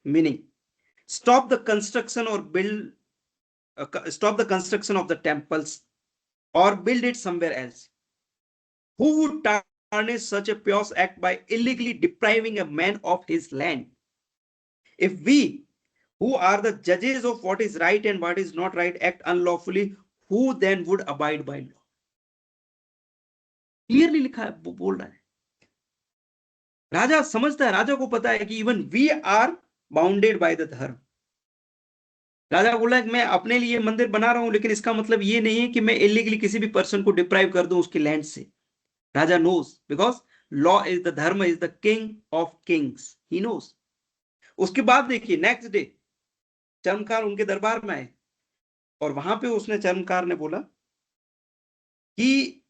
Meaning, stop the construction or stop the construction of the temples or build it somewhere else. Who would tarnish such a pious act by illegally depriving a man of his land? If we, who are the judges of what is right and what is not right, act unlawfully, who then would abide by law? Clearly लिखा है, बोल रहा है। राजा समझता है, राजा को पता है कि even we are bounded by the dharma. राजा बोला है कि मैं अपने लिए मंदिर बना रहा हूं, लेकिन इसका मतलब ये नहीं है कि मैं इलीगली किसी भी पर्सन को डिप्राइव कर दूं उसके लैंड से। Raja knows, because law is the dharma is the king of kings, he knows. उसके बाद देखिए नेक्स्ट डे चर्मकार उनके दरबार में आए और वहां पे उसने चर्मकार ने बोला कि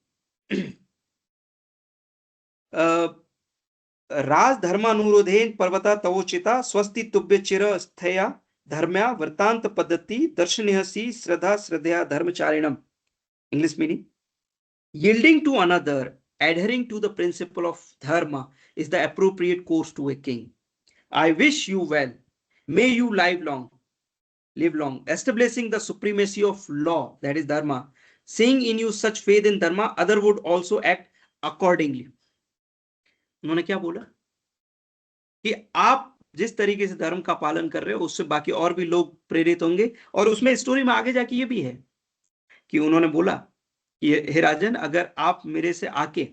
राजधर्मानुरोधेन पर्वता तवोचिता स्वस्ति तुभ्य चिर स्थया धर्म्या वृत्तांत पद्धति दर्शनीयसी श्रद्धा श्रद्धया धर्मचारिणम। English meaning, yielding to another, adhering to the principle of dharma is the appropriate course to a king. I wish you well. May you live long, establishing the supremacy of law, that is dharma. Seeing in you such faith in dharma, other would also act accordingly. उन्होंने क्या बोला कि आप जिस तरीके से धर्म का पालन कर रहे हो उससे बाकी और भी लोग प्रेरित होंगे। और उसमें स्टोरी में आगे जाके ये भी है कि उन्होंने बोला कि हे राजन, अगर आप मेरे से आके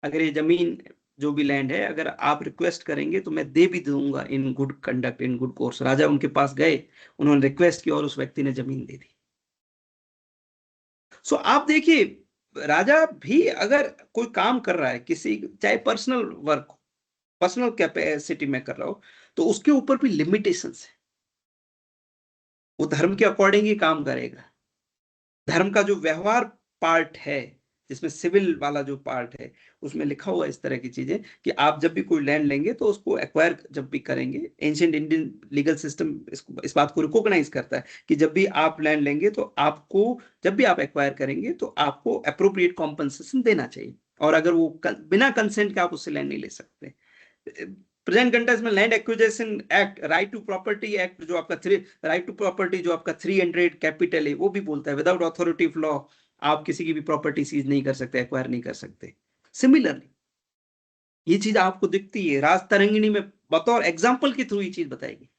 अगर ये जमीन जो भी लैंड है अगर आप रिक्वेस्ट करेंगे तो मैं दे भी दूंगा in good conduct, in good course. राजा उनके पास गए, उन्होंने रिक्वेस्ट की और उस व्यक्ति ने जमीन दे दी। सो आप देखिए, राजा भी अगर कोई काम कर रहा है, किसी चाहे पर्सनल वर्क हो, पर्सनल कैपेसिटी में कर रहा हो, तो उसके ऊपर भी लिमिटेशंस है। वो धर्म के अकॉर्डिंग ही काम करेगा। धर्म का जो व्यवहार पार्ट है, जिसमें सिविल वाला जो पार्ट है, उसमें लिखा हुआ इस तरह की चीजें कि आप जब भी कोई लैंड लेंगे तो उसको एक्वायर जब भी करेंगे, एंशिएंट इंडियन लीगल सिस्टम इस बात को रिकॉग्नाइज करता है कि जब भी आप लैंड लेंगे तो आपको, जब भी आप एक्वायर करेंगे तो आपको अप्रोप्रिएट कॉम्पनसेशन देना चाहिए। और अगर वो बिना कंसेंट के आप उससे लैंड नहीं ले सकते। प्रेजेंट कंटेक्स्ट में land acquisition act, right to property act जो आपका राइट टू प्रॉपर्टी जो आपका 300 कैपिटल है, वो भी बोलता है विदाउट अथॉरिटी ऑफ लॉ आप किसी की भी प्रॉपर्टी सीज नहीं कर सकते, एक्वायर नहीं कर सकते। सिमिलरली ये चीज आपको दिखती है राज तरंगिणी में, बतौर एग्जाम्पल के थ्रू ये चीज बताएगी।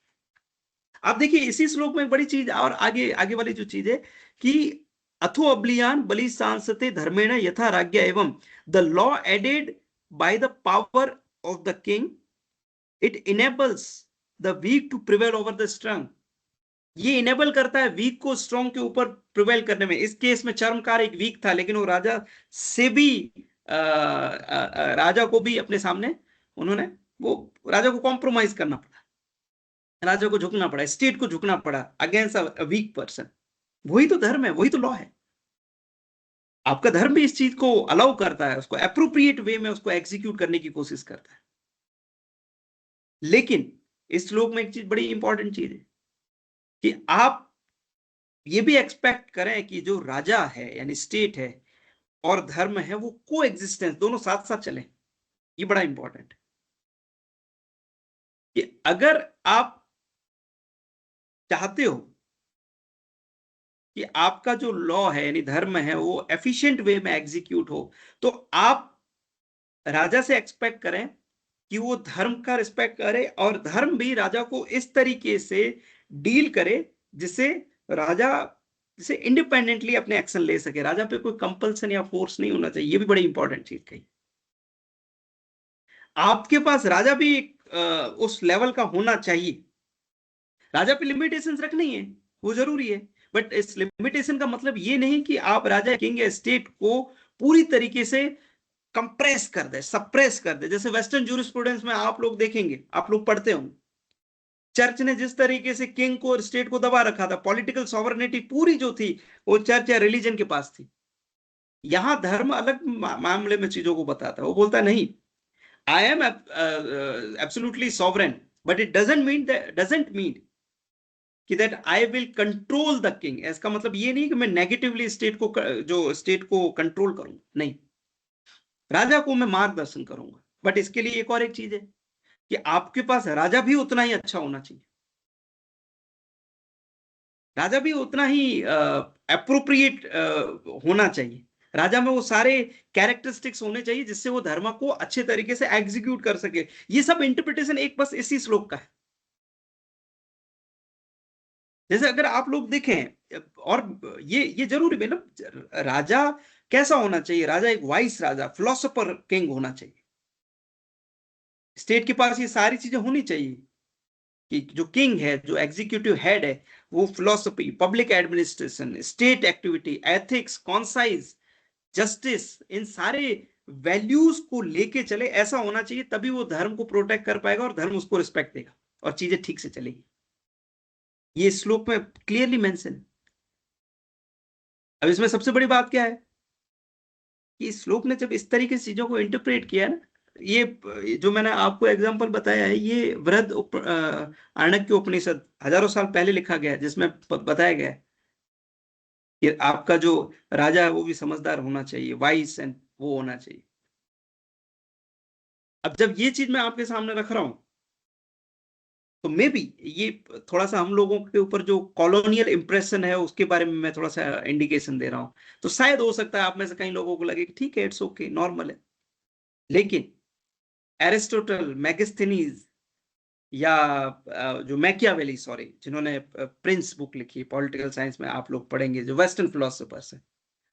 आप देखिए इसी श्लोक में एक बड़ी चीज और आगे आगे वाली जो चीज है कि अथो अब्लियान बलि सांसते धर्मेण यथा राज्ञा एवं the law aided by the power of the king it enables the weak to prevail over the strong. ये इनेबल करता है वीक को स्ट्रॉन्ग के ऊपर प्रिवेल करने में। इस केस में चर्मकार एक वीक था, लेकिन वो राजा से भी राजा को भी अपने सामने उन्होंने वो राजा को कॉम्प्रोमाइज करना पड़ा, राजा को झुकना पड़ा, स्टेट को झुकना पड़ा अगेंस्ट अ वीक पर्सन। वही तो धर्म है, वही तो लॉ है। आपका धर्म भी इस चीज को अलाउ करता है, उसको अप्रोप्रिएट वे में उसको एग्जीक्यूट करने की कोशिश करता है। लेकिन इस श्लोक में एक चीज बड़ी इंपॉर्टेंट चीज है कि आप ये भी एक्सपेक्ट करें कि जो राजा है यानी स्टेट है और धर्म है वो को एग्जिस्टेंस, दोनों साथ साथ चले। ये बड़ा इंपॉर्टेंट है कि अगर आप चाहते हो कि आपका जो लॉ है यानी धर्म है वो एफिशिएंट वे में एग्जीक्यूट हो, तो आप राजा से एक्सपेक्ट करें कि वो धर्म का रिस्पेक्ट करे और धर्म भी राजा को इस तरीके से डील करे जिससे राजा जिसे इंडिपेंडेंटली अपने एक्शन ले सके। राजा पे कोई कंपल्सन या फोर्स नहीं होना चाहिए। ये भी बड़ी इंपॉर्टेंट चीज कही। आपके पास राजा भी उस लेवल का होना चाहिए। राजा पे लिमिटेशंस रखनी है, वो जरूरी है, बट इस लिमिटेशन का मतलब ये नहीं कि आप राजा किंग या स्टेट को पूरी तरीके से कंप्रेस कर दे, सप्रेस कर दे। जैसे वेस्टर्न जूरिस्प्रूडेंस में आप लोग देखेंगे, आप लोग पढ़ते होंगे, चर्च ने जिस तरीके से किंग को और स्टेट को दबा रखा था, पॉलिटिकल सॉवरेनिटी पूरी जो थी वो चर्च या रिलीजन के पास थी। यहां धर्म अलग मामले में चीजों को बताता है। वो बोलता नहीं, I am absolutely sovereign, but it doesn't mean कि that I will control the king. इसका मतलब ये नहीं कि मैं नेगेटिवली स्टेट को जो स्टेट को कंट्रोल करूं, नहीं, राजा को मैं मार्गदर्शन करूंगा। बट इसके लिए एक और एक चीज है कि आपके पास राजा भी उतना ही अच्छा होना चाहिए। राजा भी उतना ही अप्रोप्रिएट होना चाहिए। राजा में वो सारे कैरेक्टरिस्टिक्स होने चाहिए जिससे वो धर्म को अच्छे तरीके से एग्जीक्यूट कर सके। ये सब इंटरप्रिटेशन एक बस इसी श्लोक का है। जैसे अगर आप लोग देखें, और ये जरूरी मतलब राजा कैसा होना चाहिए, राजा एक वाइस राजा, फिलोसोफर किंग होना चाहिए। स्टेट के पास ये सारी चीजें होनी चाहिए कि जो किंग है, जो एग्जीक्यूटिव हेड है, वो philosophy, public administration, state activity, ethics, concise, justice, इन सारे वैल्यूज को लेके चले। ऐसा होना चाहिए, तभी वो धर्म को प्रोटेक्ट कर पाएगा और धर्म उसको रिस्पेक्ट देगा और चीजें ठीक से चलेगी। ये श्लोक में क्लियरली मेंशन। अब इसमें सबसे बड़ी बात क्या है कि इस श्लोक ने जब इस तरीके से चीजों को इंटरप्रेट किया है ना, ये जो मैंने आपको एग्जांपल बताया है, ये आर्णक्य उपनिषद हजारों साल पहले लिखा गया है, जिसमें बताया गया है कि आपका जो राजा है वो भी समझदार होना चाहिए, वाइस एंड वो होना चाहिए। अब जब ये चीज मैं आपके सामने रख रहा हूं, तो मे बी ये थोड़ा सा हम लोगों के ऊपर जो कॉलोनियल इंप्रेशन है उसके बारे में मैं थोड़ा सा इंडिकेशन दे रहा हूं। तो शायद हो सकता है आप में से कई लोगों को लगे कि ठीक है, इट्स ओके, नॉर्मल है। लेकिन एरिस्टोटल, मैगस्थनीज, या जो मैकियावेली, सॉरी, जिन्होंने प्रिंस बुक लिखी, पॉलिटिकल साइंस में आप लोग पढ़ेंगे, जो वेस्टर्न फिलोसोफर्स है,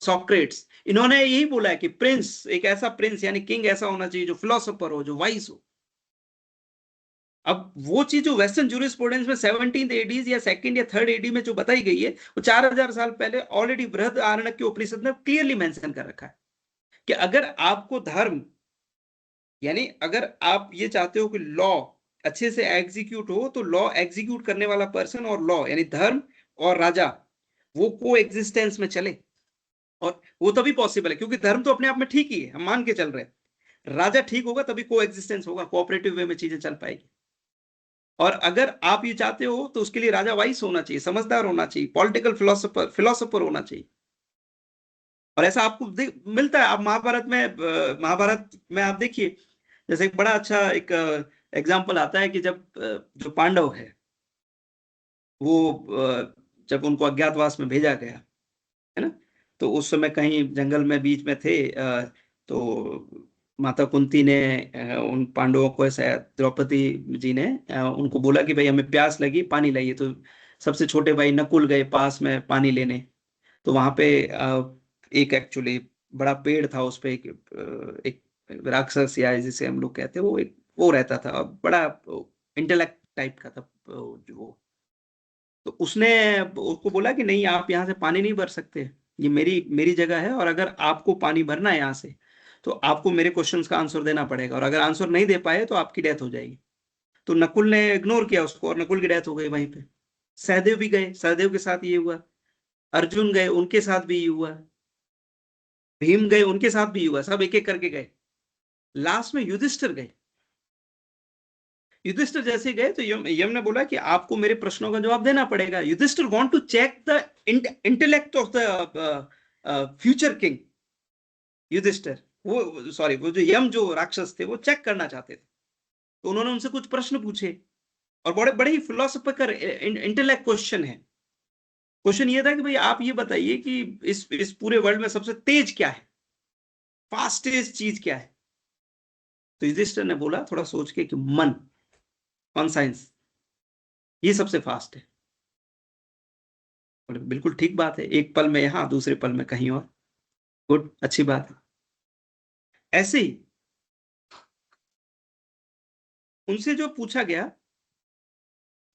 सॉक्रेट्स, इन्होंने यही बोला है कि प्रिंस, एक ऐसा प्रिंस यानी किंग ऐसा होना चाहिए जो फिलोसोफर हो, जो वाइस हो। अब वो चीज जो वेस्टर्न जूरिस्प्रूडेंस में 17th एडीज या सेकंड या थर्ड एडी में जो बताई गई है, वो 4000 साल पहले ऑलरेडी बृहद आरण्यक उपनिषद में क्लियरली मेंशन कर रखा है कि अगर आपको धर्म, यानी अगर आप ये चाहते हो कि लॉ अच्छे से एग्जीक्यूट हो, तो लॉ एग्जीक्यूट करने वाला पर्सन और लॉ यानी धर्म और राजा वो को एग्जिस्टेंस में चले। और वो तभी पॉसिबल है क्योंकि धर्म तो अपने आप में ठीक ही है, हम मान के चल रहे हैं। राजा ठीक होगा तभी को एग्जिस्टेंस होगा, कोऑपरेटिव वे में चीजें चल पाएगी। और अगर आप ये चाहते हो तो उसके लिए राजा वाइस होना चाहिए, समझदार होना चाहिए, पॉलिटिकल फिलोसोफर होना चाहिए। और ऐसा आपको मिलता है। आप महाभारत में आप देखिए, जैसे एक बड़ा अच्छा एक एग्जाम्पल आता है कि जब जो पांडव है वो जब उनको अज्ञातवास में भेजा गया है ना, तो उस समय कहीं जंगल में बीच में थे, तो माता कुंती ने उन पांडवों को ऐसा, द्रौपदी जी ने उनको बोला कि भाई हमें प्यास लगी, पानी लाइए। तो सबसे छोटे भाई नकुल गए पास में पानी लेने। तो वहां पे एक एक्चुअली बड़ा पेड़ था, उस पे एक राक्षस या जिसे हम लोग कहते हैं, वो एक वो रहता था, बड़ा इंटेलेक्ट टाइप का था जो। तो उसने उसको बोला कि नहीं, आप यहाँ से पानी नहीं भर सकते, ये मेरी मेरी जगह है, और अगर आपको पानी भरना है यहाँ से तो आपको मेरे क्वेश्चंस का आंसर देना पड़ेगा, और अगर आंसर नहीं दे पाए तो आपकी डेथ हो जाएगी। तो नकुल ने इग्नोर किया उसको और नकुल की डेथ हो गई वहीं पे। सहदेव भी गए, सहदेव के साथ ये हुआ। अर्जुन गए, उनके साथ भी ये हुआ। भीम गए, उनके साथ भी हुआ। सब एक एक करके गए। लास्ट में युधिष्ठिर गए। युधिष्ठिर जैसे गए तो यम ने बोला कि आपको मेरे प्रश्नों का जवाब देना पड़ेगा। Yudhishthira want to check the intellect of the future king. Yudhishthira, वो सॉरी, वो जो यम जो राक्षस थे वो चेक करना चाहते थे, तो उन्होंने उनसे कुछ प्रश्न पूछे और बड़े बड़े ही फिलोसफिकल इंटेलेक्ट क्वेश्चन है। क्वेश्चन ये था कि भाई आप ये बताइए कि इस पूरे वर्ल्ड में सबसे तेज क्या है, फास्टेस्ट चीज क्या है? तो युधिष्ठिर ने बोला थोड़ा सोच के कि मन, कॉन्साइंस, ये सबसे फास्ट है। बोले बिल्कुल ठीक बात है, एक पल में यहां दूसरे पल में कहीं और। गुड, अच्छी बात है। ऐसे ही उनसे जो पूछा गया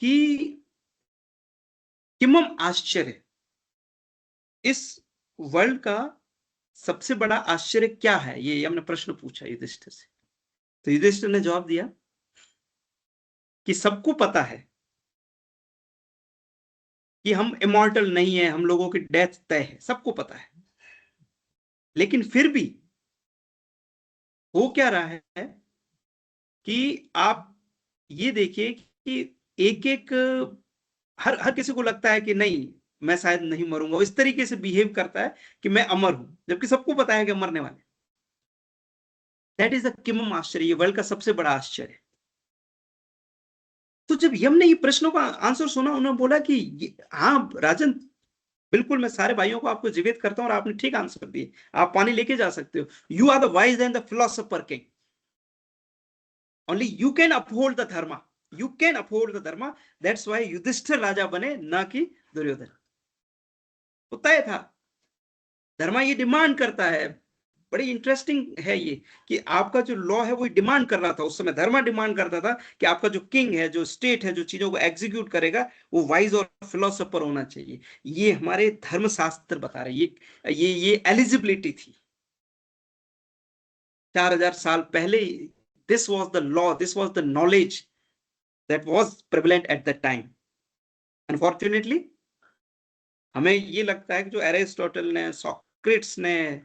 कि किमम आश्चर्य, इस वर्ल्ड का सबसे बड़ा आश्चर्य क्या है, ये हमने प्रश्न पूछा युधिष्ठिर से। तो युधिष्ठिर ने जवाब दिया कि सबको पता है कि हम इमॉर्टल नहीं है, हम लोगों की डेथ तय है, सबको पता है, लेकिन फिर भी हो क्या रहा है कि आप ये देखिए कि एक एक हर हर किसी को लगता है कि नहीं, मैं शायद नहीं मरूंगा, इस तरीके से बिहेव करता है कि मैं अमर हूं, जबकि सबको पता है कि मरने वाले। दैट इज द किमम आश्चर्य, ये वर्ल्ड का सबसे बड़ा आश्चर्य। तो जब यम ने ये प्रश्नों का आंसर सुना, उन्होंने बोला कि हाँ राजन, बिल्कुल मैं सारे भाइयों को आपको जीवित करता हूं और आपने ठीक आंसर दिए, आप पानी लेके जा सकते हो। You are the wise and the philosopher king, only you can uphold the dharma, you can uphold the dharma, that's why Yudhishthira राजा बने, ना कि दुर्योधन। तो तय था, धर्मा ये डिमांड करता है, बड़ी इंटरेस्टिंग है ये, कि आपका जो लॉ है वो डिमांड कर रहा था उस समय, धर्मा डिमांड करता था कि आपका जो किंग है, जो स्टेट है, जो चीजों को एग्जीक्यूट करेगा, वो वाइज और फिलोसोफर होना चाहिए। ये हमारे धर्मशास्त्र बता रहे, ये एलिजिबिलिटी थी 4000 साल पहले। This was the law, this was the knowledge that was prevalent at the time. Unfortunately हमें ये लगता है कि जो एरिस्टोटल ने, सॉक्रेट्स ने,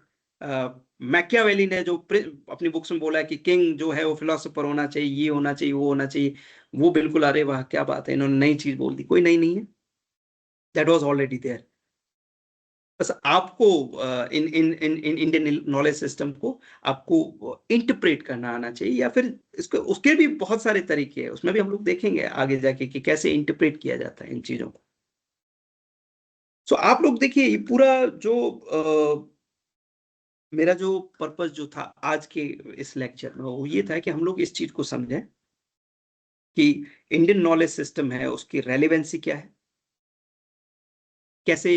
मैकियावेली ने जो अपनी बुक्स में बोला है कि किंग जो है वो फिलोसोफर होना चाहिए, ये होना चाहिए, वो होना चाहिए, वो बिल्कुल अरे वाह क्या बात है, इन्होंने नई चीज बोल दी। कोई नई नहीं है, दैट वाज ऑलरेडी देयर। बस आपको इन इन इन इन इंडियन नॉलेज सिस्टम को आपको इंटरप्रेट करना आना चाहिए, या फिर इसको, उसके भी बहुत सारे तरीके हैं, उसमें भी हम लोग देखेंगे आगे जाके कि कैसे इंटरप्रेट किया जाता है इन चीजों को। सो आप लोग देखिए, ये पूरा जो मेरा जो पर्पस जो था आज के इस लेक्चर में, वो ये था कि हम लोग इस चीज को समझें कि इंडियन नॉलेज सिस्टम है, उसकी रेलेवेंसी क्या है, कैसे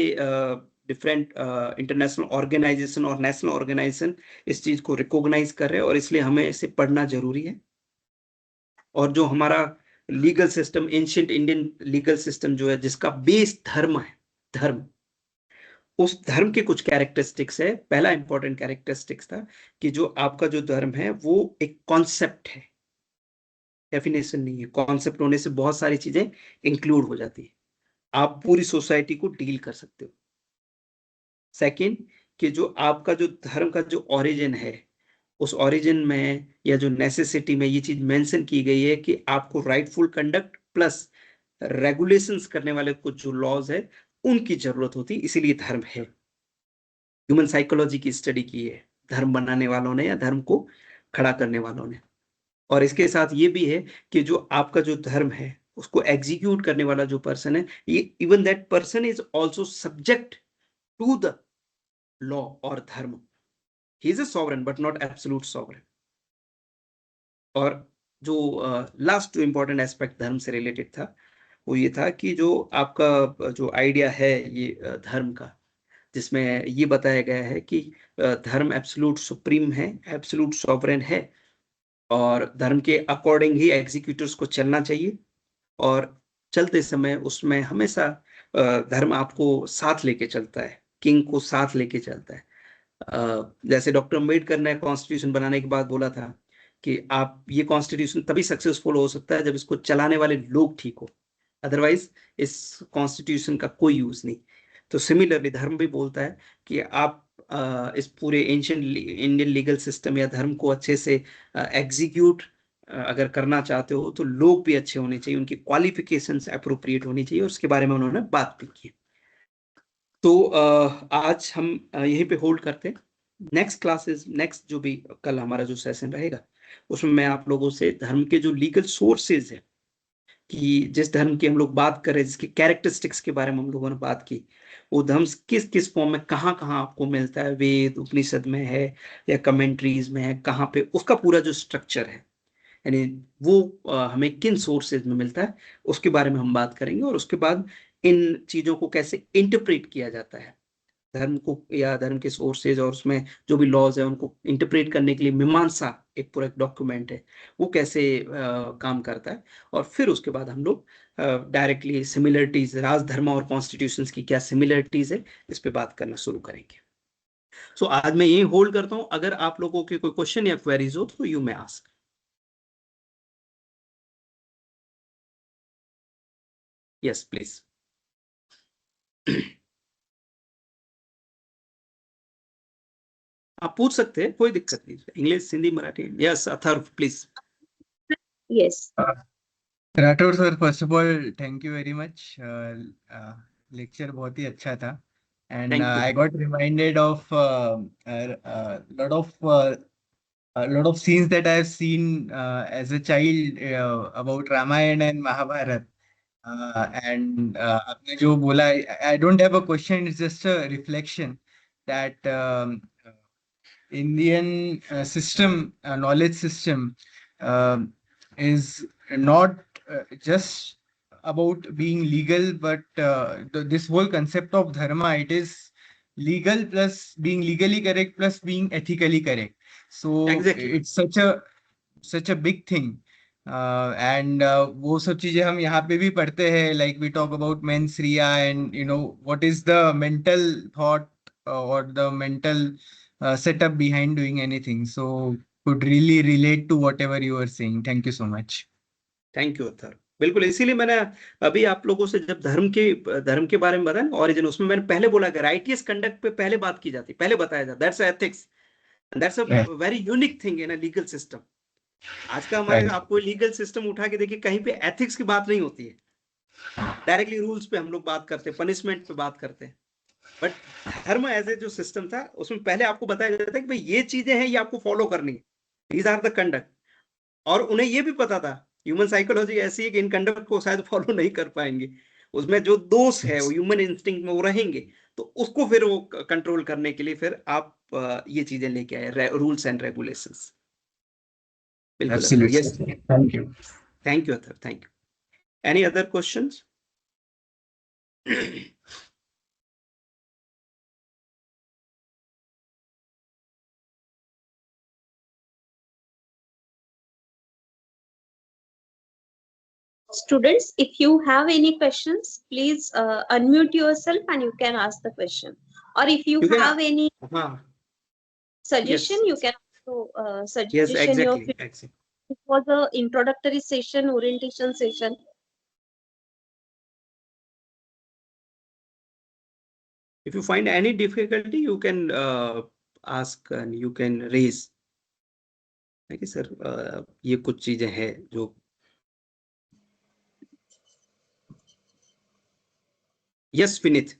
डिफरेंट इंटरनेशनल ऑर्गेनाइजेशन और नेशनल ऑर्गेनाइजेशन इस चीज को रिकॉग्नाइज कर रहे हैं, और इसलिए हमें इसे पढ़ना जरूरी है। और जो हमारा legal system, ancient Indian legal system जो है, जिसका बेस धर्म है, धर्म, उस धर्म के कुछ कैरेक्टरिस्टिक्स है। पहला इंपॉर्टेंट कैरेक्टरिस्टिक्स था कि जो आपका जो धर्म है वो एक कॉन्सेप्ट है, डेफिनेशन नहीं है। कॉन्सेप्ट होने से बहुत सारी चीजें इंक्लूड हो जाती है, आप पूरी सोसाइटी को डील कर सकते हो। सेकंड, कि जो आपका जो धर्म का जो ओरिजिन है, उस ओरिजिन में या जो नेसेसिटी में ये चीज मेंशन की गई है कि आपको राइटफुल कंडक्ट प्लस रेगुलेशंस करने वाले कुछ जो लॉज है उनकी जरूरत होती है, इसीलिए धर्म है। ह्यूमन साइकोलॉजी की स्टडी की है धर्म बनाने वालों ने या धर्म को खड़ा करने वालों ने। और इसके साथ ये भी है कि जो आपका जो धर्म है उसको एग्जीक्यूट करने वाला जो पर्सन है, ये even that person is also subject to the law और धर्म। He is a sovereign but not absolute sovereign. और जो लास्ट जो इंपॉर्टेंट एस्पेक्ट धर्म से रिलेटेड था, वो ये था कि जो आपका जो आइडिया है ये धर्म का, जिसमें ये बताया गया है कि धर्म एब्सोल्यूट सुप्रीम है, एब्सोल्यूट सॉवरेन है, और धर्म के अकॉर्डिंग ही एग्जीक्यूटिव्स को चलना चाहिए। और चलते समय उसमें हमेशा धर्म आपको साथ लेके चलता है, किंग को साथ लेके चलता है। जैसे डॉक्टर अम्बेडकर ने कॉन्स्टिट्यूशन बनाने के बाद बोला था कि आप, ये कॉन्स्टिट्यूशन तभी सक्सेसफुल हो सकता है जब इसको चलाने वाले लोग ठीक हो, अदरवाइज इस कॉन्स्टिट्यूशन का कोई यूज नहीं। तो सिमिलरली धर्म भी बोलता है कि आप इस पूरे एंशिएंट इंडियन लीगल सिस्टम या धर्म को अच्छे से एग्जीक्यूट अगर करना चाहते हो तो लोग भी अच्छे होने चाहिए, उनकी क्वालिफिकेशंस अप्रोप्रिएट होनी चाहिए, और उसके बारे में उन्होंने बात भी की। तो आज हम यहीं पे होल्ड करते हैं। नेक्स्ट जो भी कल हमारा जो सेशन रहेगा उसमें मैं आप लोगों से धर्म के जो लीगल सोर्सेज है कि जिस धर्म की हम लोग बात करें, जिसके कैरेक्टरिस्टिक्स के बारे में हम लोगों ने बात की, वो धर्म किस किस फॉर्म में कहाँ कहाँ आपको मिलता है, वेद उपनिषद में है या कमेंट्रीज में है, कहाँ पे उसका पूरा जो स्ट्रक्चर है, यानी वो हमें किन सोर्सेज में मिलता है, उसके बारे में हम बात करेंगे। और उसके बाद इन चीजों को कैसे इंटरप्रेट किया जाता है, धर्म को या धर्म के सोर्सेज और उसमें जो भी लॉज है उनको इंटरप्रेट करने के लिए मीमांसा एक पूरा डॉक्यूमेंट है, वो कैसे काम करता है। और फिर उसके बाद हम लोग डायरेक्टली सिमिलरिटीज, राजधर्म और कॉन्स्टिट्यूशंस की क्या सिमिलरिटीज है, इस पे बात करना शुरू करेंगे। सो आज मैं यही होल्ड करता हूँ। अगर आप लोगों के कोई क्वेश्चन या क्वेरीज हो तो you may ask. Yes please. आप पूछ सकते हैं, कोई दिक्कत नहीं, English Hindi Marathi. Yes Atharva please. Yes. Rathore sir, first of all thank you very much. Lecture बहुत ही अच्छा था and Thank you. I got reminded of lot of scenes that I have seen as a child about Ramayana and Mahabharata. And आपने जो बोला, I don't have a question, it's just a reflection that Indian system, knowledge system, is not just about being legal, but this whole concept of dharma, it is legal plus being legally correct plus being ethically correct. So Exactly. it's such a big thing. And वो सब चीजें हम यहाँ पे भी पढ़ते हैं, like we talk about mens rea and you know what is the mental thought or the mental setup behind doing anything. So could really relate to whatever you were saying. Thank you so much. Thank you Atharva. बिल्कुल, इसीलिए मैंने अभी आप लोगों से जब धर्म के बारे में बताया ना, ऑरिजिन, उसमें मैंने पहले बोला कि राइटियस कंडक्ट पे पहले बात की जाती, पहले बताया जाता, that's ethics, that's a Yeah. Very unique thing in a legal system. आज का हमारे Right. आपको लीगल सिस्टम उठा के देखिए, कहीं पे एथिक्स की बात नहीं होती है, डायरेक्टली रूल्स पे हम लोग बात करते हैं, पनिशमेंट पे बात करते हैं। बट धर्म एज ए जो सिस्टम था, उसमें पहले आपको बताया जाता है कि भाई ये चीजें हैं, ये आपको फॉलो करनी है, दीज आर द कंडक्ट। और उन्हें ये भी पता था, ह्यूमन साइकोलॉजी ऐसी है कि इन कंडक्ट को शायद फॉलो नहीं कर पाएंगे, उसमें जो दोष है वो ह्यूमन इंस्टिंक्ट में वो रहेंगे, तो उसको फिर वो कंट्रोल करने के लिए फिर आप ये चीजें लेके आए, रूल्स एंड रेगुलेशंस। बिल्कुल Athar, Absolutely. Yes, Thank you. Thank you Athar, thank you. Any other questions? Students, if you have any questions, please unmute yourself and you can ask the question. Or if you You can- have any हाँ, suggestion, yes. you can also yes, suggestion your exactly, exactly. It was a introductory session, orientation session. If you find any difficulty, you can ask and you can raise. देखिए sir, ये कुछ चीजें हैं जो, yes Vinit.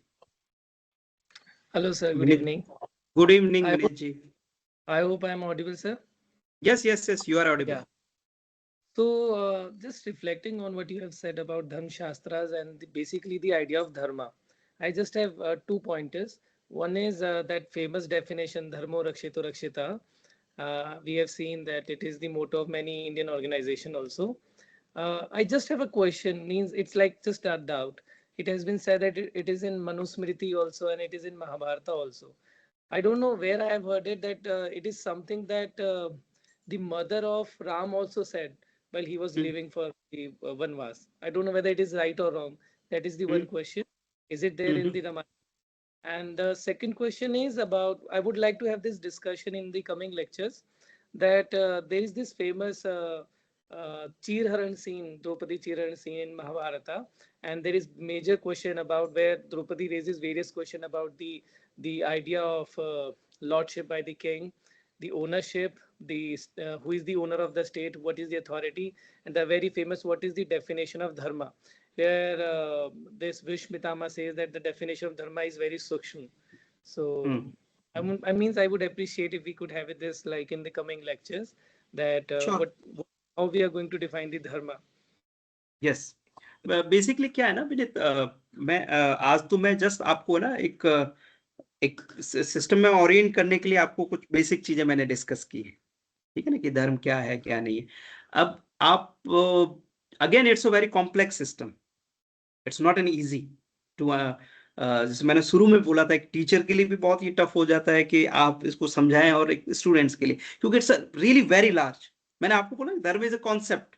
Hello, sir. Good Vinit. evening. Good evening I Vinit ji. I hope I am audible, sir. Yes yes yes, you are audible. Yeah. So, just reflecting on what you have said about Dharma Shastras and basically the idea of Dharma, I just have 2 pointers. One is that famous definition, Dharmo Rakshito Rakshita. We have seen that it is the motto of many Indian organizations also. I just have a question, means it's like just a doubt. It has been said that it is in Manusmriti also and it is in Mahabharata also. I don't know where I have heard it that it is something that the mother of Ram also said while he was living for the Vanvas. I don't know whether it is right or wrong. That is the one question. Is it there in the Ramayana? And the second question is about, I would like to have this discussion in the coming lectures, that there is this famous Chirharan scene, Draupadi Chirharan scene in Mahabharata, and there is major question about where Draupadi raises various question about the idea of lordship by the king, the ownership, the who is the owner of the state, what is the authority, and the very famous what is the definition of dharma, where this Vishmitama says that the definition of dharma is very sukshma. So I would appreciate if we could have this like in the coming lectures, that Sure. how we are going to define the dharma. Yes basically क्या है ना विनीत, मैं आज तो मैं just आपको ना एक सिस्टम में ओरिएंट करने के लिए आपको कुछ बेसिक चीजें मैंने डिस्कस की है, ठीक है ना, कि धर्म क्या है क्या नहीं है. अब आप again it's a very complex system, it's not an easy to जैसे मैंने शुरू में बोला था, एक टीचर के लिए भी बहुत ही टफ हो जाता है कि आप इसको समझाएं, और एक स्टूडेंट्स के लिए, क्योंकि इट्स रियली वेरी लार्ज. मैंने आपको बोला धर्म इज अ कॉन्सेप्ट,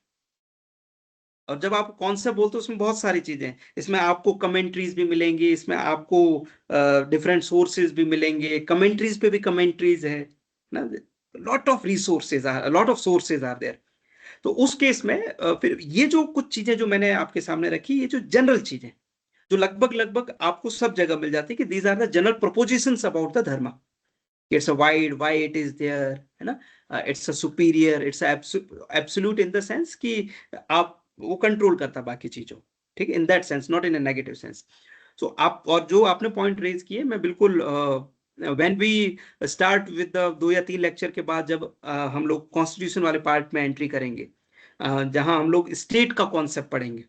और जब आप कॉन्सेप्ट बोलते हो उसमें बहुत सारी चीजें हैं. इसमें आपको कमेंट्रीज भी मिलेंगी, इसमें आपको डिफरेंट सोर्सेज भी मिलेंगे, कमेंट्रीज पे भी कमेंट्रीज है ना, lot of resources are, lot of sources are there. तो उस केस में फिर ये जो कुछ चीजें जो मैंने आपके सामने रखी, ये जो जनरल चीजें जो लगभग लगभग आपको सब जगह मिल जाती है, कि these are the general propositions about the dharma. It's a wide, why it is there, है ना, it's a superior, it's absolute in the sense कि आप वो कंट्रोल करता बाकी चीजों, ठीक है, in that sense, not in a negative sense. So आप, और जो आपने पॉइंट रेज किए, मैं बिल्कुल when we start with the 2 या 3 लेक्चर के बाद, जब हम लोग कॉन्स्टिट्यूशन वाले पार्ट में एंट्री करेंगे, जहां हम लोग स्टेट का कॉन्सेप्ट पढ़ेंगे,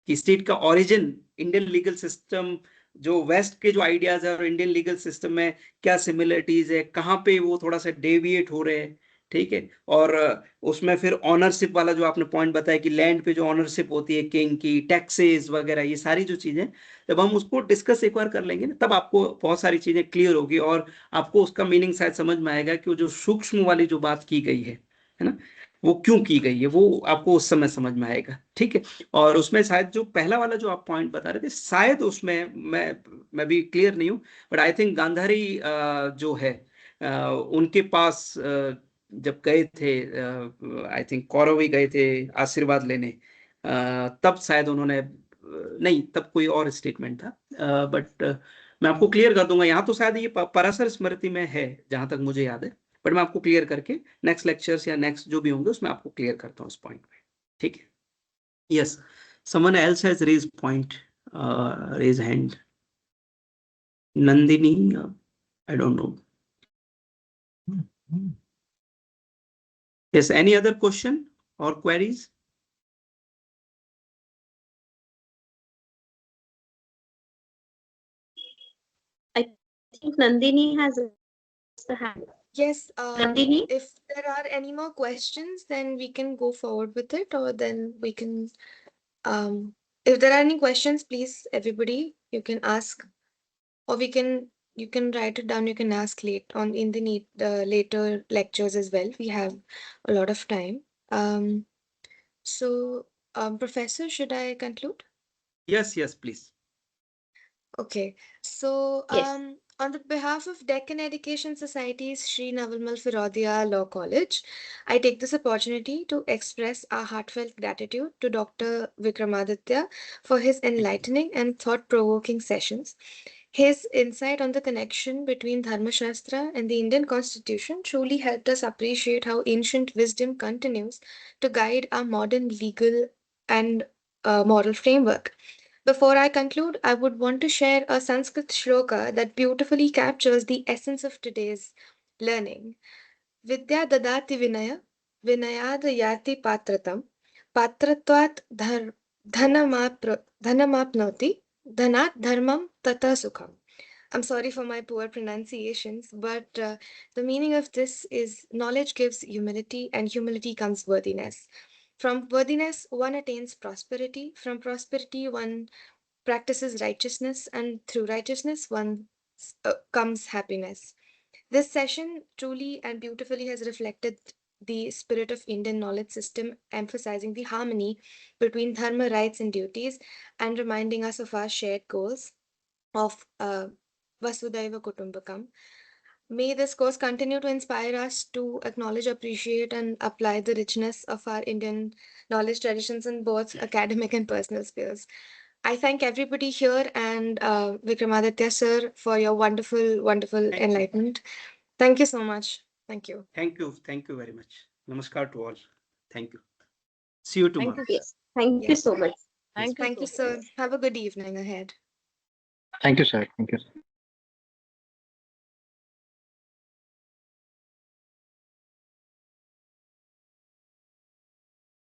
कि स्टेट का ओरिजिन, इंडियन लीगल सिस्टम, जो वेस्ट के जो आइडियाज है और इंडियन लीगल सिस्टम में क्या सिमिलरिटीज है, कहाँ पे वो थोड़ा सा डेविएट हो रहे हैं, ठीक है. और उसमें फिर ऑनरशिप वाला जो आपने पॉइंट बताया, कि लैंड पे जो ऑनरशिप होती है किंग की, टैक्सेस वगैरह, ये सारी जो चीजें, जब हम उसको डिस्कस एक बार कर लेंगे ना, तब आपको बहुत सारी चीजें क्लियर होगी, और आपको उसका मीनिंग शायद समझ में आएगा, कि वो जो सूक्ष्म वाली जो बात की गई है ना, वो क्यों की गई है, वो आपको उस समय समझ में आएगा, ठीक है. और उसमें शायद जो पहला वाला जो आप पॉइंट बता रहे थे, शायद उसमें मैं भी क्लियर नहीं हूँ, बट आई थिंक गांधारी जो है, उनके पास जब गए थे, आई थिंक कौरव ही गए थे आशीर्वाद लेने, तब शायद उन्होंने नहीं, तब कोई और स्टेटमेंट था, बट मैं आपको क्लियर कर दूंगा. यहाँ तो शायद ये पराशर स्मृति में है, जहां तक मुझे याद है, बट मैं आपको क्लियर करके नेक्स्ट लेक्चर्स या नेक्स्ट जो भी होंगे उसमें आपको क्लियर करता हूँ इस पॉइंट में, ठीक है. Yes, someone else has raise point, raise hand. Nandini, I don't know. Yes, any other question or queries? I think Nandini has raised the hand. Yes, Nandini? if there are any more questions, then we can go forward with it, or then we can, if there are any questions, please, everybody, you can ask, or you can write it down, you can ask late on in the later lectures as well. We have a lot of time. So, Professor, should I conclude? Yes, please. Okay, so Yes. on the behalf of Deccan Education Society's Sri Navalmal Firodia Law College, I take this opportunity to express our heartfelt gratitude to Dr. Vikramaditya for his enlightening and thought-provoking sessions. His insight on the connection between Dharma Shastra and the Indian Constitution truly helped us appreciate how ancient wisdom continues to guide our modern legal and moral framework. Before I conclude, I would want to share a Sanskrit shloka that beautifully captures the essence of today's learning. Vidya dadati vinaya, vinayad yati patratam, patratvat dhanamapnoti, dhanat dharmam tata sukham. I'm sorry for my poor pronunciations, but the meaning of this is knowledge gives humility, and humility comes worthiness. From worthiness, one attains prosperity. From prosperity, one practices righteousness, and through righteousness, one comes happiness. This session truly and beautifully has reflected the spirit of Indian knowledge system, emphasizing the harmony between dharma, rights, and duties, and reminding us of our shared goals of Vasudhaiva Kutumbakam. May this course continue to inspire us to acknowledge, appreciate, and apply the richness of our Indian knowledge traditions in both academic and personal spheres. I thank everybody here and Vikramaditya sir for your wonderful, wonderful Thank you. enlightenment. Thank you so much. Thank you. Thank you very much. Namaskar to all. Thank you. See you tomorrow. Thank you. Yes. Thank you Yes. so much. Thank you, sir. Have a good evening ahead. Thank you, sir. Thank you.